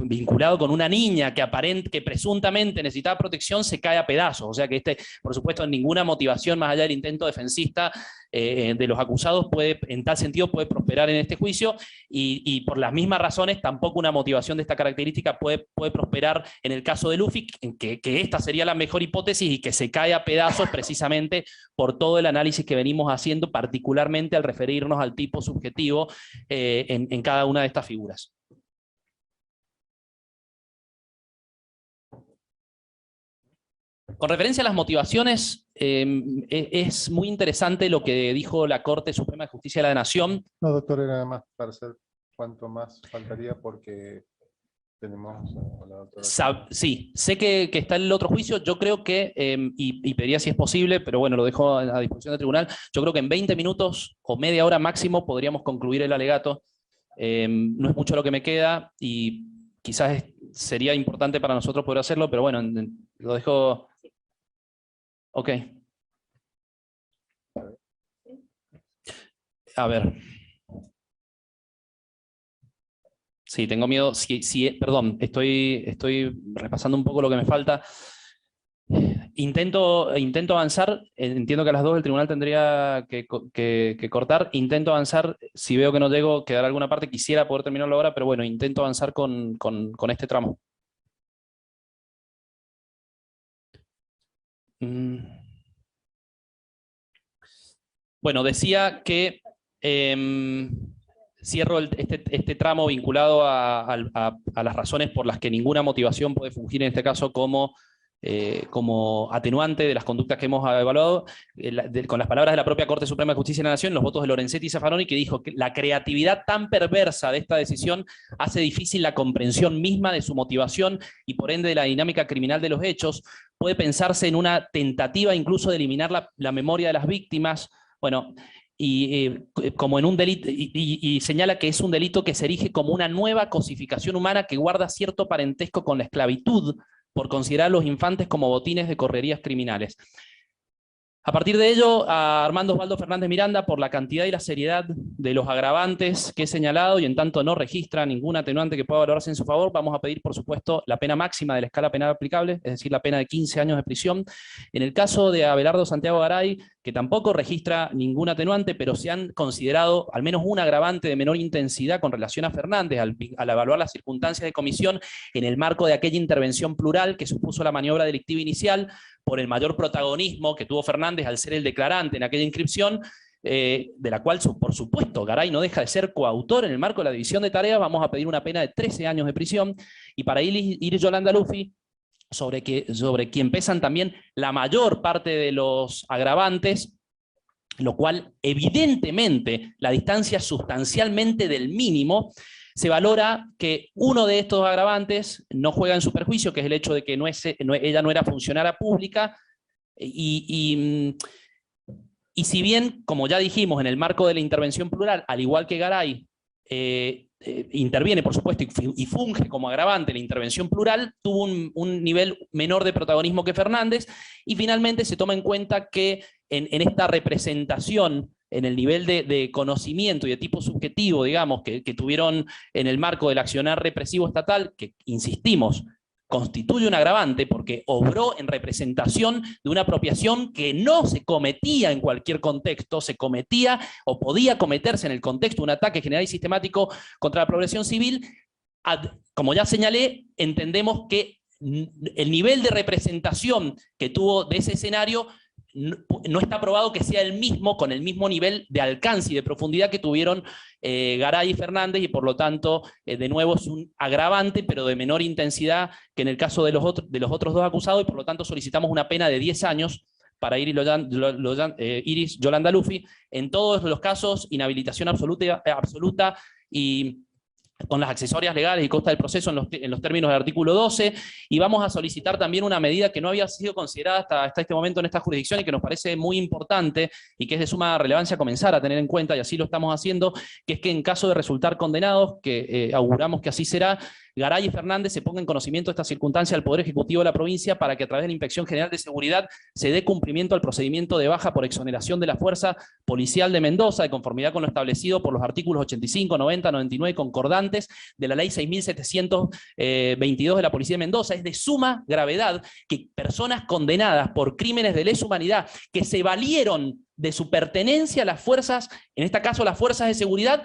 vinculado con una niña que presuntamente necesitaba protección, se cae a pedazos. O sea que por supuesto, ninguna motivación más allá del intento defensista de los acusados en tal sentido puede prosperar en este juicio, y por las mismas razones tampoco una motivación de esta característica puede prosperar en el caso de Luffy, que esta sería la mejor hipótesis, y que se cae a pedazos precisamente por todo el análisis que venimos haciendo, particularmente al referirnos al tipo subjetivo en cada una de estas figuras. Con referencia a las motivaciones, es muy interesante lo que dijo la Corte Suprema de Justicia de la Nación. No, doctor, era nada más para saber cuánto más faltaría, porque tenemos a la doctora. Sí, sé que está el otro juicio. Yo creo que, y pediría si es posible, pero bueno, lo dejo a disposición del tribunal, yo creo que en 20 minutos o media hora máximo podríamos concluir el alegato. No es mucho lo que me queda, y quizás sería importante para nosotros poder hacerlo, pero bueno, lo dejo. Ok. A ver. Sí, tengo miedo. Perdón, estoy repasando un poco lo que me falta. Intento avanzar. Entiendo que a las 2 el tribunal tendría que cortar. Intento avanzar. Si veo que no llego, quedará alguna parte. Quisiera poder terminarlo ahora, pero bueno, intento avanzar con este tramo. Bueno, decía que cierro este tramo vinculado a las razones por las que ninguna motivación puede fungir en este caso como atenuante de las conductas que hemos evaluado, con las palabras de la propia Corte Suprema de Justicia de la Nación, los votos de Lorenzetti y Zaffaroni, que dijo que la creatividad tan perversa de esta decisión hace difícil la comprensión misma de su motivación y por ende de la dinámica criminal de los hechos. Puede pensarse en una tentativa incluso de eliminar la memoria de las víctimas. Bueno, como en un delito, y señala que es un delito que se erige como una nueva cosificación humana que guarda cierto parentesco con la esclavitud, por considerar a los infantes como botines de correrías criminales. A partir de ello, a Armando Osvaldo Fernández Miranda, por la cantidad y la seriedad de los agravantes que he señalado, y en tanto no registra ningún atenuante que pueda valorarse en su favor, vamos a pedir, por supuesto, la pena máxima de la escala penal aplicable, es decir, la pena de 15 años de prisión. En el caso de Abelardo Santiago Garay, que tampoco registra ningún atenuante, pero se han considerado al menos un agravante de menor intensidad con relación a Fernández, al evaluar las circunstancias de comisión en el marco de aquella intervención plural que supuso la maniobra delictiva inicial, por el mayor protagonismo que tuvo Fernández al ser el declarante en aquella inscripción, de la cual, por supuesto, Garay no deja de ser coautor en el marco de la división de tareas. Vamos a pedir una pena de 13 años de prisión, y para Iris Yolanda Lufi, sobre quien pesan también la mayor parte de los agravantes, lo cual evidentemente la distancia sustancialmente del mínimo. Se valora que uno de estos agravantes no juega en su perjuicio, que es el hecho de que ella no era funcionaria pública, y si bien, como ya dijimos, en el marco de la intervención plural, al igual que Garay, interviene, por supuesto, y funge como agravante en la intervención plural, tuvo un nivel menor de protagonismo que Fernández, y finalmente se toma en cuenta que en esta representación, en el nivel de conocimiento y de tipo subjetivo, digamos, que tuvieron en el marco del accionar represivo estatal, que, insistimos, constituye un agravante porque obró en representación de una apropiación que no se cometía en cualquier contexto, se cometía o podía cometerse en el contexto de un ataque general y sistemático contra la población civil. Como ya señalé, entendemos que el nivel de representación que tuvo de ese escenario no está probado que sea el mismo, con el mismo nivel de alcance y de profundidad que tuvieron Garay y Fernández, y por lo tanto, de nuevo, es un agravante, pero de menor intensidad que en el caso de los otros dos acusados, y por lo tanto solicitamos una pena de 10 años para Iris Yolanda Lufi. En todos los casos, inhabilitación absoluta y con las accesorias legales y costa del proceso en los términos del artículo 12, y vamos a solicitar también una medida que no había sido considerada hasta este momento en esta jurisdicción y que nos parece muy importante y que es de suma relevancia comenzar a tener en cuenta, y así lo estamos haciendo, que es que en caso de resultar condenados, que auguramos que así será, Garay y Fernández se pongan en conocimiento de esta circunstancia al Poder Ejecutivo de la provincia para que a través de la Inspección General de Seguridad se dé cumplimiento al procedimiento de baja por exoneración de la Fuerza Policial de Mendoza, de conformidad con lo establecido por los artículos 85, 90, 99 concordantes de la Ley 6.722 de la Policía de Mendoza. Es de suma gravedad que personas condenadas por crímenes de lesa humanidad, que se valieron de su pertenencia a las fuerzas, en este caso las fuerzas de seguridad,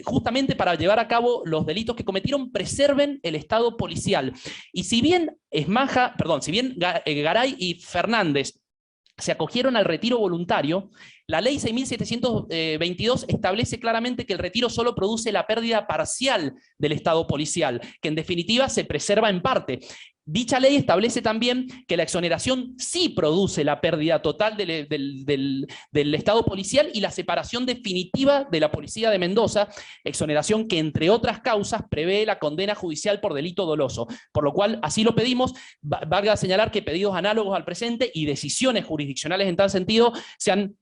justamente para llevar a cabo los delitos que cometieron, preserven el Estado policial. Y si bien Garay y Fernández se acogieron al retiro voluntario, la Ley 6.722 establece claramente que el retiro solo produce la pérdida parcial del Estado policial, que en definitiva se preserva en parte. Dicha ley establece también que la exoneración sí produce la pérdida total del Estado policial y la separación definitiva de la Policía de Mendoza, exoneración que entre otras causas prevé la condena judicial por delito doloso, por lo cual así lo pedimos. Valga señalar que pedidos análogos al presente y decisiones jurisdiccionales en tal sentido se han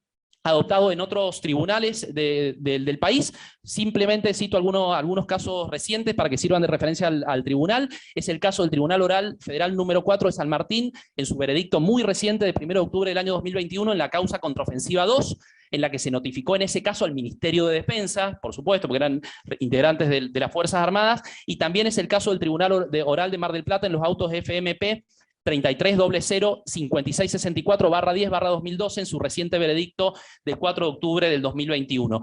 adoptado en otros tribunales del país. Simplemente cito algunos casos recientes para que sirvan de referencia al tribunal. Es el caso del Tribunal Oral Federal número 4 de San Martín, en su veredicto muy reciente de 1 de octubre del año 2021 en la causa Contraofensiva 2, en la que se notificó en ese caso al Ministerio de Defensa, por supuesto, porque eran integrantes de las Fuerzas Armadas, y también es el caso del Tribunal Oral de Mar del Plata en los autos FMP 33005664/10/2012 en su reciente veredicto del 4 de octubre del 2021.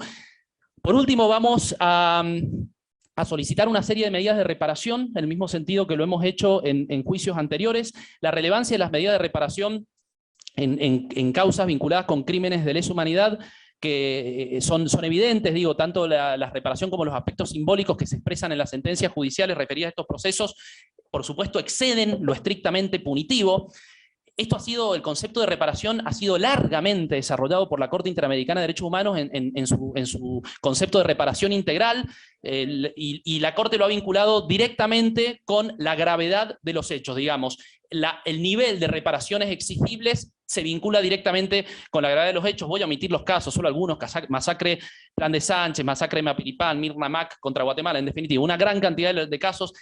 Por último, vamos a solicitar una serie de medidas de reparación, en el mismo sentido que lo hemos hecho en juicios anteriores. La relevancia de las medidas de reparación en causas vinculadas con crímenes de lesa humanidad, que son evidentes, digo, tanto la reparación como los aspectos simbólicos que se expresan en las sentencias judiciales referidas a estos procesos, por supuesto, exceden lo estrictamente punitivo. El concepto de reparación ha sido largamente desarrollado por la Corte Interamericana de Derechos Humanos en su concepto de reparación integral, y la Corte lo ha vinculado directamente con la gravedad de los hechos, digamos. El nivel de reparaciones exigibles se vincula directamente con la gravedad de los hechos. Voy a omitir los casos, solo algunos: masacre Plan de Sánchez, masacre Mapiripán, Mirna Mac contra Guatemala, en definitiva, una gran cantidad de casos.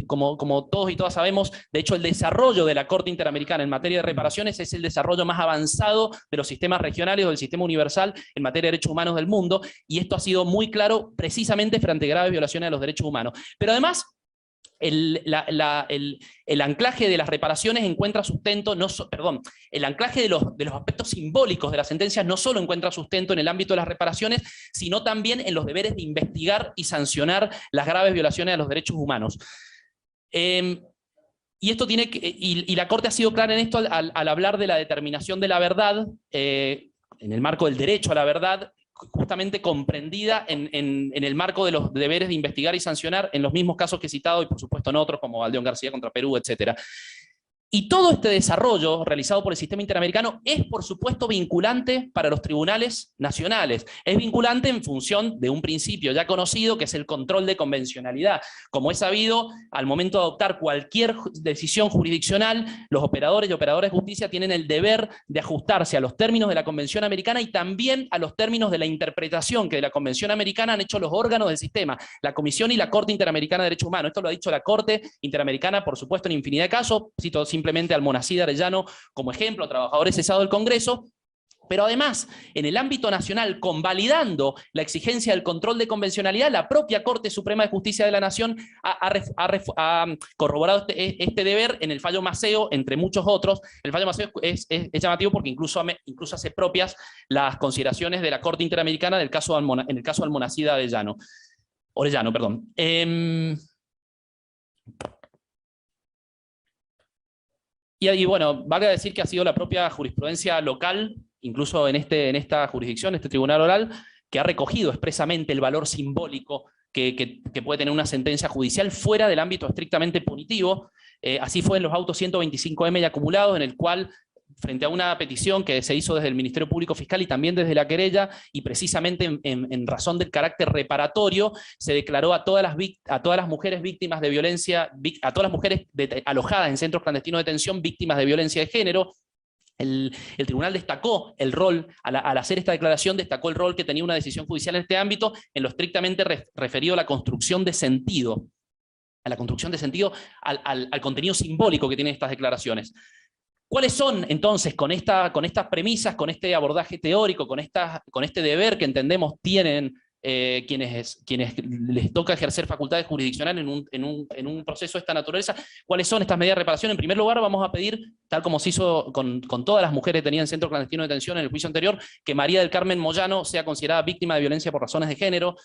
Como todos y todas sabemos, de hecho, el desarrollo de la Corte Interamericana en materia de reparaciones es el desarrollo más avanzado de los sistemas regionales o del sistema universal en materia de derechos humanos del mundo, y esto ha sido muy claro precisamente frente a graves violaciones de los derechos humanos. Pero además, el anclaje de las reparaciones encuentra sustento, el anclaje de los aspectos simbólicos de las sentencias no solo encuentra sustento en el ámbito de las reparaciones, sino también en los deberes de investigar y sancionar las graves violaciones de los derechos humanos. Y esto y la Corte ha sido clara en esto al hablar de la determinación de la verdad, en el marco del derecho a la verdad, justamente comprendida en el marco de los deberes de investigar y sancionar en los mismos casos que he citado, y por supuesto en otros como Aldeón García contra Perú, etc. Y todo este desarrollo realizado por el sistema interamericano es, por supuesto, vinculante para los tribunales nacionales. Es vinculante en función de un principio ya conocido, que es el control de convencionalidad. Como es sabido, al momento de adoptar cualquier decisión jurisdiccional, los operadores y operadoras de justicia tienen el deber de ajustarse a los términos de la Convención Americana y también a los términos de la interpretación que de la Convención Americana han hecho los órganos del sistema, la Comisión y la Corte Interamericana de Derechos Humanos. Esto lo ha dicho la Corte Interamericana, por supuesto, en infinidad de casos. Cito simplemente al Monacida Arellano como ejemplo, trabajadores cesados del Congreso. Pero además, en el ámbito nacional, convalidando la exigencia del control de convencionalidad, la propia Corte Suprema de Justicia de la Nación ha corroborado este deber en el fallo Maceo, entre muchos otros. El fallo Maceo es llamativo porque incluso hace propias las consideraciones de la Corte Interamericana en el caso Almonacida Orellano. Y bueno, valga decir que ha sido la propia jurisprudencia local, incluso en esta jurisdicción, este tribunal oral, que ha recogido expresamente el valor simbólico que puede tener una sentencia judicial fuera del ámbito estrictamente punitivo. Así fue en los autos 125M y acumulados, en el cual, frente a una petición que se hizo desde el Ministerio Público Fiscal y también desde la querella, y precisamente en razón del carácter reparatorio, se declaró a todas las mujeres víctimas de violencia, a todas las mujeres alojadas en centros clandestinos de detención víctimas de violencia de género. El tribunal destacó el rol, al hacer esta declaración, destacó el rol que tenía una decisión judicial en este ámbito, en lo estrictamente referido a la construcción de sentido, al contenido simbólico que tienen estas declaraciones. ¿Cuáles son, entonces, con estas premisas, con este abordaje teórico, con este deber que entendemos tienen quienes les toca ejercer facultades jurisdiccionales en un proceso de esta naturaleza? ¿Cuáles son estas medidas de reparación? En primer lugar, vamos a pedir, tal como se hizo con todas las mujeres que tenían centro clandestino de detención en el juicio anterior, que María del Carmen Moyano sea considerada víctima de violencia por razones de género.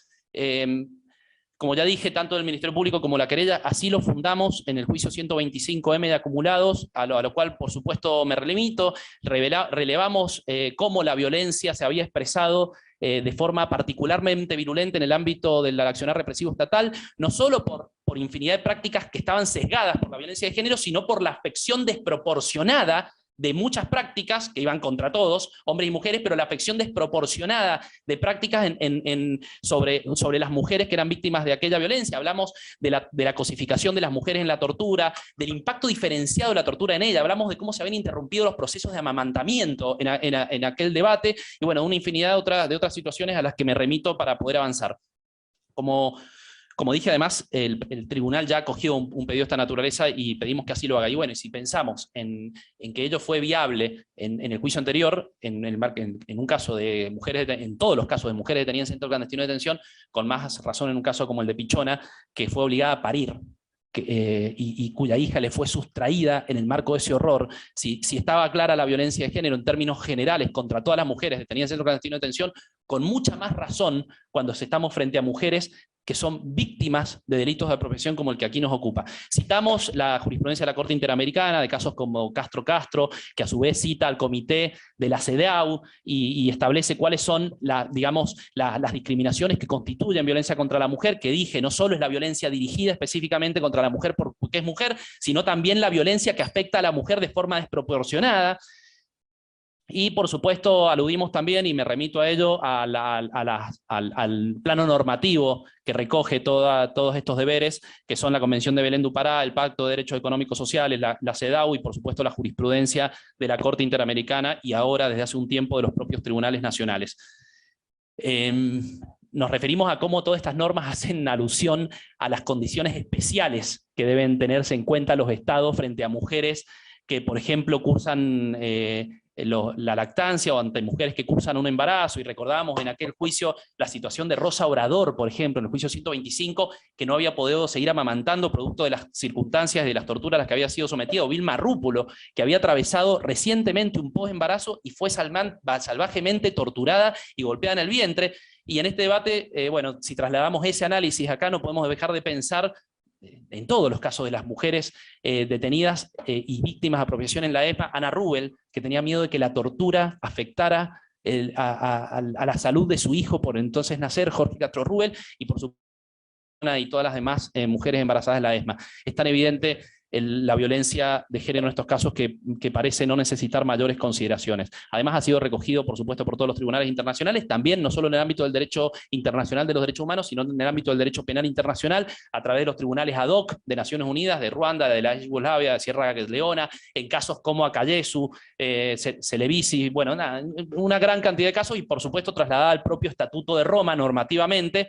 Como ya dije, tanto el Ministerio Público como la querella así lo fundamos en el juicio 125M de acumulados, a lo cual por supuesto me remito. Relevamos cómo la violencia se había expresado de forma particularmente virulenta en el ámbito del accionar represivo estatal, no solo por infinidad de prácticas que estaban sesgadas por la violencia de género, sino por la afección desproporcionada de muchas prácticas que iban contra todos, hombres y mujeres, pero la afección desproporcionada de prácticas sobre las mujeres que eran víctimas de aquella violencia. Hablamos de la cosificación de las mujeres en la tortura, del impacto diferenciado de la tortura en ella, hablamos de cómo se habían interrumpido los procesos de amamantamiento en aquel debate, y bueno, una infinidad de otras situaciones a las que me remito para poder avanzar. Como dije, además, el tribunal ya acogió un pedido de esta naturaleza y pedimos que así lo haga. Y bueno, y si pensamos en que ello fue viable en el juicio anterior, en un caso de mujeres, en todos los casos de mujeres detenidas en centro clandestino de detención, con más razón en un caso como el de Pichona, que fue obligada a parir, y cuya hija le fue sustraída en el marco de ese horror, si estaba clara la violencia de género en términos generales contra todas las mujeres detenidas en centro clandestino de detención, con mucha más razón cuando estamos frente a mujeres que son víctimas de delitos de apropiación como el que aquí nos ocupa. Citamos la jurisprudencia de la Corte Interamericana, de casos como Castro, que a su vez cita al comité de la CEDAW y establece cuáles son las discriminaciones que constituyen violencia contra la mujer, que dije, no solo es la violencia dirigida específicamente contra la mujer porque es mujer, sino también la violencia que afecta a la mujer de forma desproporcionada. Y por supuesto aludimos también, y me remito a ello, al plano normativo que recoge todos estos deberes, que son la Convención de Belén do Pará, el Pacto de Derechos Económicos Sociales, la CEDAW y por supuesto la jurisprudencia de la Corte Interamericana y ahora desde hace un tiempo de los propios tribunales nacionales. Nos referimos a cómo todas estas normas hacen alusión a las condiciones especiales que deben tenerse en cuenta los estados frente a mujeres que, por ejemplo, cursan la lactancia o ante mujeres que cursan un embarazo, y recordábamos en aquel juicio la situación de Rosa Obrador, por ejemplo, en el juicio 125, que no había podido seguir amamantando producto de las circunstancias de las torturas a las que había sido sometida, o Vilma Rúpulo, que había atravesado recientemente un posembarazo y fue salvajemente torturada y golpeada en el vientre. Y en este debate, bueno, si trasladamos ese análisis acá, no podemos dejar de pensar en todos los casos de las mujeres detenidas y víctimas de apropiación en la ESMA, Ana Rubel, que tenía miedo de que la tortura afectara a la salud de su hijo por entonces nacer, Jorge Castro Rubel, y por supuesto y todas las demás mujeres embarazadas de la ESMA. Es tan evidente la violencia de género en estos casos que parece no necesitar mayores consideraciones. Además ha sido recogido, por supuesto, por todos los tribunales internacionales, también no solo en el ámbito del derecho internacional de los derechos humanos, sino en el ámbito del derecho penal internacional, a través de los tribunales ad hoc de Naciones Unidas, de Ruanda, de la Yugoslavia, de Sierra Leona, en casos como Akayesu, Celebisi, bueno, una gran cantidad de casos, y por supuesto trasladada al propio Estatuto de Roma normativamente,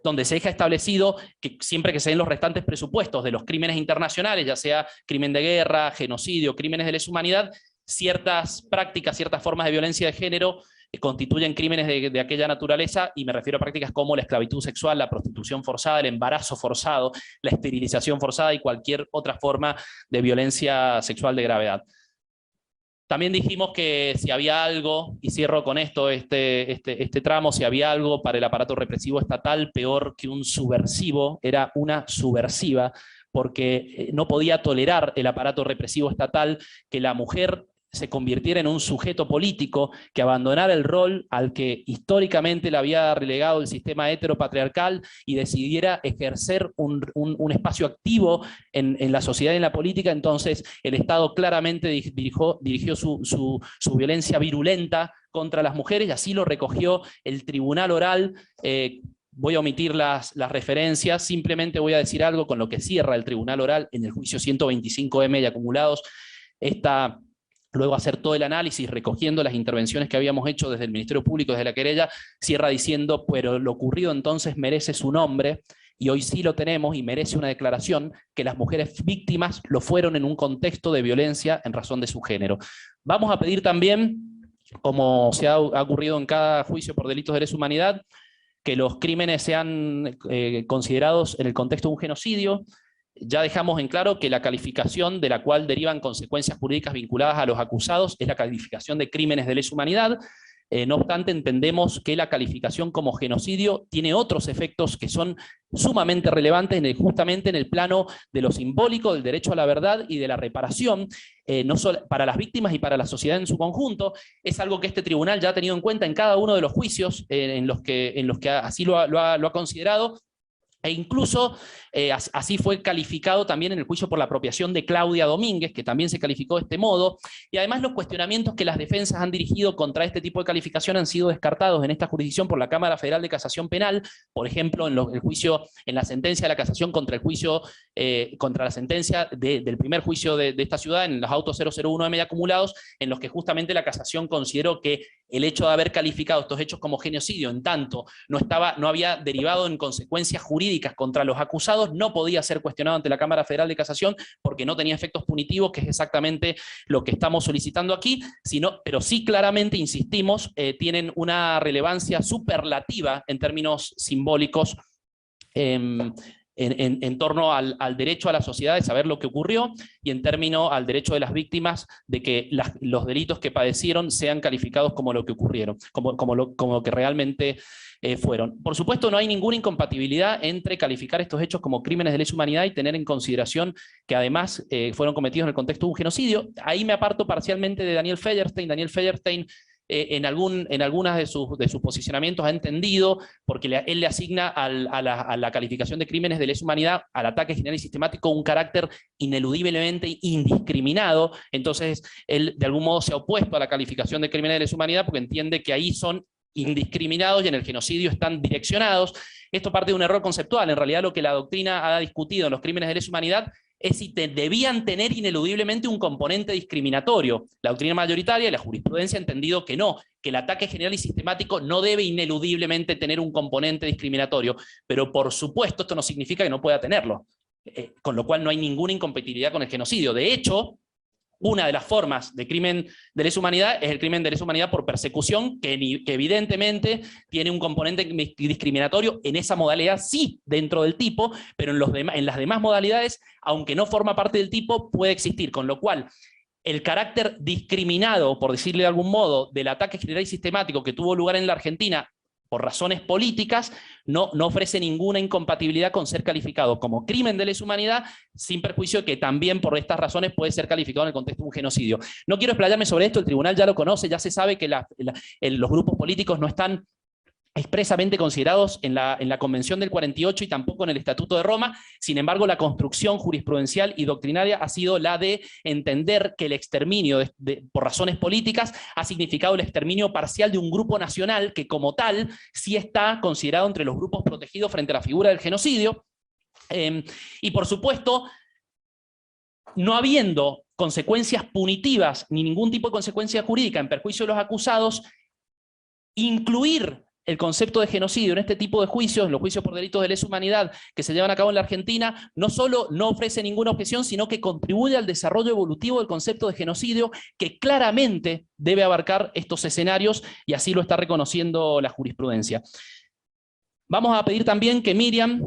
donde se deja establecido que siempre que se den los restantes presupuestos de los crímenes internacionales, ya sea crimen de guerra, genocidio, crímenes de lesa humanidad, ciertas prácticas, ciertas formas de violencia de género constituyen crímenes de aquella naturaleza, y me refiero a prácticas como la esclavitud sexual, la prostitución forzada, el embarazo forzado, la esterilización forzada y cualquier otra forma de violencia sexual de gravedad. También dijimos que si había algo, y cierro con esto este tramo, si había algo para el aparato represivo estatal peor que un subversivo, era una subversiva, porque no podía tolerar el aparato represivo estatal que la mujer se convirtiera en un sujeto político, que abandonara el rol al que históricamente le había relegado el sistema heteropatriarcal y decidiera ejercer un espacio activo en la sociedad y en la política. Entonces el Estado claramente dirigió su violencia virulenta contra las mujeres, y así lo recogió el Tribunal Oral. Voy a omitir las referencias, simplemente voy a decir algo con lo que cierra el Tribunal Oral en el juicio 125M y acumulados. Luego hacer todo el análisis, recogiendo las intervenciones que habíamos hecho desde el Ministerio Público, desde la querella, cierra diciendo: pero lo ocurrido entonces merece su nombre, y hoy sí lo tenemos y merece una declaración, que las mujeres víctimas lo fueron en un contexto de violencia en razón de su género. Vamos a pedir también, como se ha ocurrido en cada juicio por delitos de lesa humanidad, que los crímenes sean considerados en el contexto de un genocidio. Ya dejamos en claro que la calificación de la cual derivan consecuencias jurídicas vinculadas a los acusados es la calificación de crímenes de lesa humanidad. No obstante, entendemos que la calificación como genocidio tiene otros efectos que son sumamente relevantes justamente en el plano de lo simbólico, del derecho a la verdad y de la reparación, no solo para las víctimas y para la sociedad en su conjunto. Es algo que este tribunal ya ha tenido en cuenta en cada uno de los juicios en los que así lo ha considerado. E incluso así fue calificado también en el juicio por la apropiación de Claudia Domínguez, que también se calificó de este modo. Y además los cuestionamientos que las defensas han dirigido contra este tipo de calificación han sido descartados en esta jurisdicción por la Cámara Federal de Casación Penal. Por ejemplo, el juicio, en la sentencia de la casación contra el juicio, contra la sentencia del primer juicio de esta ciudad, en los autos 001M acumulados, en los que justamente la casación consideró que el hecho de haber calificado estos hechos como genocidio, en tanto no había derivado en consecuencias jurídicas contra los acusados, no podía ser cuestionado ante la Cámara Federal de Casación porque no tenía efectos punitivos, que es exactamente lo que estamos solicitando aquí, pero sí claramente, insistimos, tienen una relevancia superlativa en términos simbólicos en torno al derecho a la sociedad de saber lo que ocurrió, y en términos al derecho de las víctimas de que los delitos que padecieron sean calificados como lo que ocurrieron, como lo que realmente fueron. Por supuesto, no hay ninguna incompatibilidad entre calificar estos hechos como crímenes de lesa humanidad y tener en consideración que además fueron cometidos en el contexto de un genocidio. Ahí me aparto parcialmente de Daniel Feuerstein. Daniel Feuerstein en algunas de sus posicionamientos ha entendido, porque él le asigna a la calificación de crímenes de lesa humanidad, al ataque general y sistemático, un carácter ineludiblemente indiscriminado. Entonces él de algún modo se ha opuesto a la calificación de crímenes de lesa humanidad porque entiende que ahí son indiscriminados y en el genocidio están direccionados. Esto parte de un error conceptual. En realidad lo que la doctrina ha discutido en los crímenes de lesa humanidad es si debían tener ineludiblemente un componente discriminatorio. La doctrina mayoritaria y la jurisprudencia ha entendido que no, que el ataque general y sistemático no debe ineludiblemente tener un componente discriminatorio, pero por supuesto esto no significa que no pueda tenerlo, con lo cual no hay ninguna incompatibilidad con el genocidio. De hecho, una de las formas de crimen de lesa humanidad es el crimen de lesa humanidad por persecución, que evidentemente tiene un componente discriminatorio en esa modalidad, sí, dentro del tipo, pero en las demás modalidades, aunque no forma parte del tipo, puede existir, con lo cual el carácter discriminado, por decirle de algún modo, del ataque general y sistemático que tuvo lugar en la Argentina por razones políticas, no ofrece ninguna incompatibilidad con ser calificado como crimen de lesa humanidad, sin perjuicio de que también por estas razones puede ser calificado en el contexto de un genocidio. No quiero explayarme sobre esto, el tribunal ya lo conoce, ya se sabe que los grupos políticos no están expresamente considerados en la Convención del 48 y tampoco en el Estatuto de Roma. Sin embargo, la construcción jurisprudencial y doctrinaria ha sido la de entender que el exterminio por razones políticas ha significado el exterminio parcial de un grupo nacional que como tal sí está considerado entre los grupos protegidos frente a la figura del genocidio. Y por supuesto, no habiendo consecuencias punitivas ni ningún tipo de consecuencia jurídica en perjuicio de los acusados, incluir el concepto de genocidio en este tipo de juicios, los juicios por delitos de lesa humanidad que se llevan a cabo en la Argentina, no solo no ofrece ninguna objeción, sino que contribuye al desarrollo evolutivo del concepto de genocidio, que claramente debe abarcar estos escenarios, y así lo está reconociendo la jurisprudencia. Vamos a pedir también que Miriam,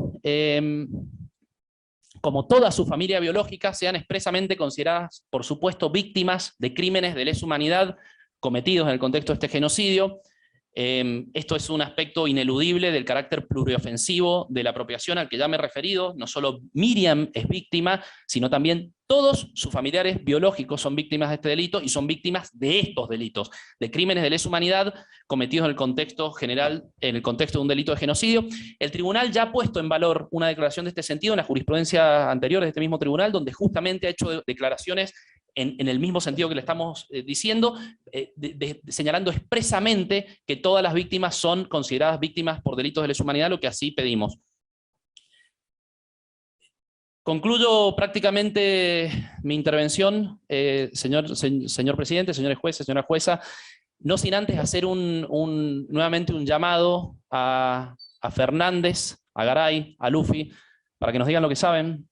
como toda su familia biológica, sean expresamente consideradas, por supuesto, víctimas de crímenes de lesa humanidad cometidos en el contexto de este genocidio. Esto es un aspecto ineludible del carácter pluriofensivo de la apropiación al que ya me he referido. No solo Miriam es víctima, sino también todos sus familiares biológicos son víctimas de este delito y son víctimas de estos delitos, de crímenes de lesa humanidad cometidos en el contexto general, en el contexto de un delito de genocidio. El tribunal ya ha puesto en valor una declaración de este sentido en la jurisprudencia anterior de este mismo tribunal, donde justamente ha hecho declaraciones en el mismo sentido que le estamos diciendo, señalando expresamente que todas las víctimas son consideradas víctimas por delitos de lesa humanidad, lo que así pedimos. Concluyo prácticamente mi intervención, señor presidente, señores jueces, señora jueza, no sin antes hacer nuevamente un llamado a Fernández, a Garay, a Luffy, para que nos digan lo que saben,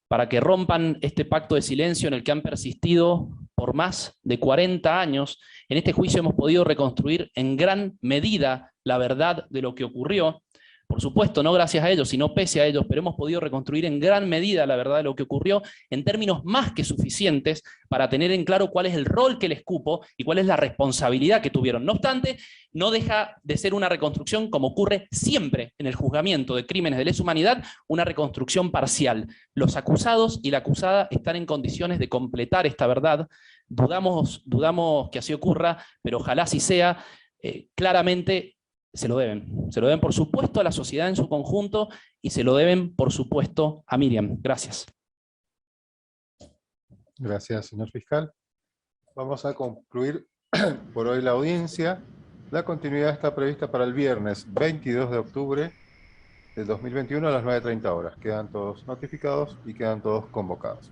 para que rompan este pacto de silencio en el que han persistido por más de 40 años. En este juicio hemos podido reconstruir en gran medida la verdad de lo que ocurrió. Por supuesto, no gracias a ellos, sino pese a ellos, pero hemos podido reconstruir en gran medida la verdad de lo que ocurrió en términos más que suficientes para tener en claro cuál es el rol que les cupo y cuál es la responsabilidad que tuvieron. No obstante, no deja de ser una reconstrucción, como ocurre siempre en el juzgamiento de crímenes de lesa humanidad, una reconstrucción parcial. Los acusados y la acusada están en condiciones de completar esta verdad. Dudamos que así ocurra, pero ojalá así sea. Claramente se lo deben por supuesto a la sociedad en su conjunto y se lo deben por supuesto a Miriam. Gracias. Gracias, señor fiscal. Vamos a concluir por hoy la audiencia. La continuidad está prevista para el viernes 22 de octubre del 2021 a las 9:30 horas. Quedan todos notificados y quedan todos convocados.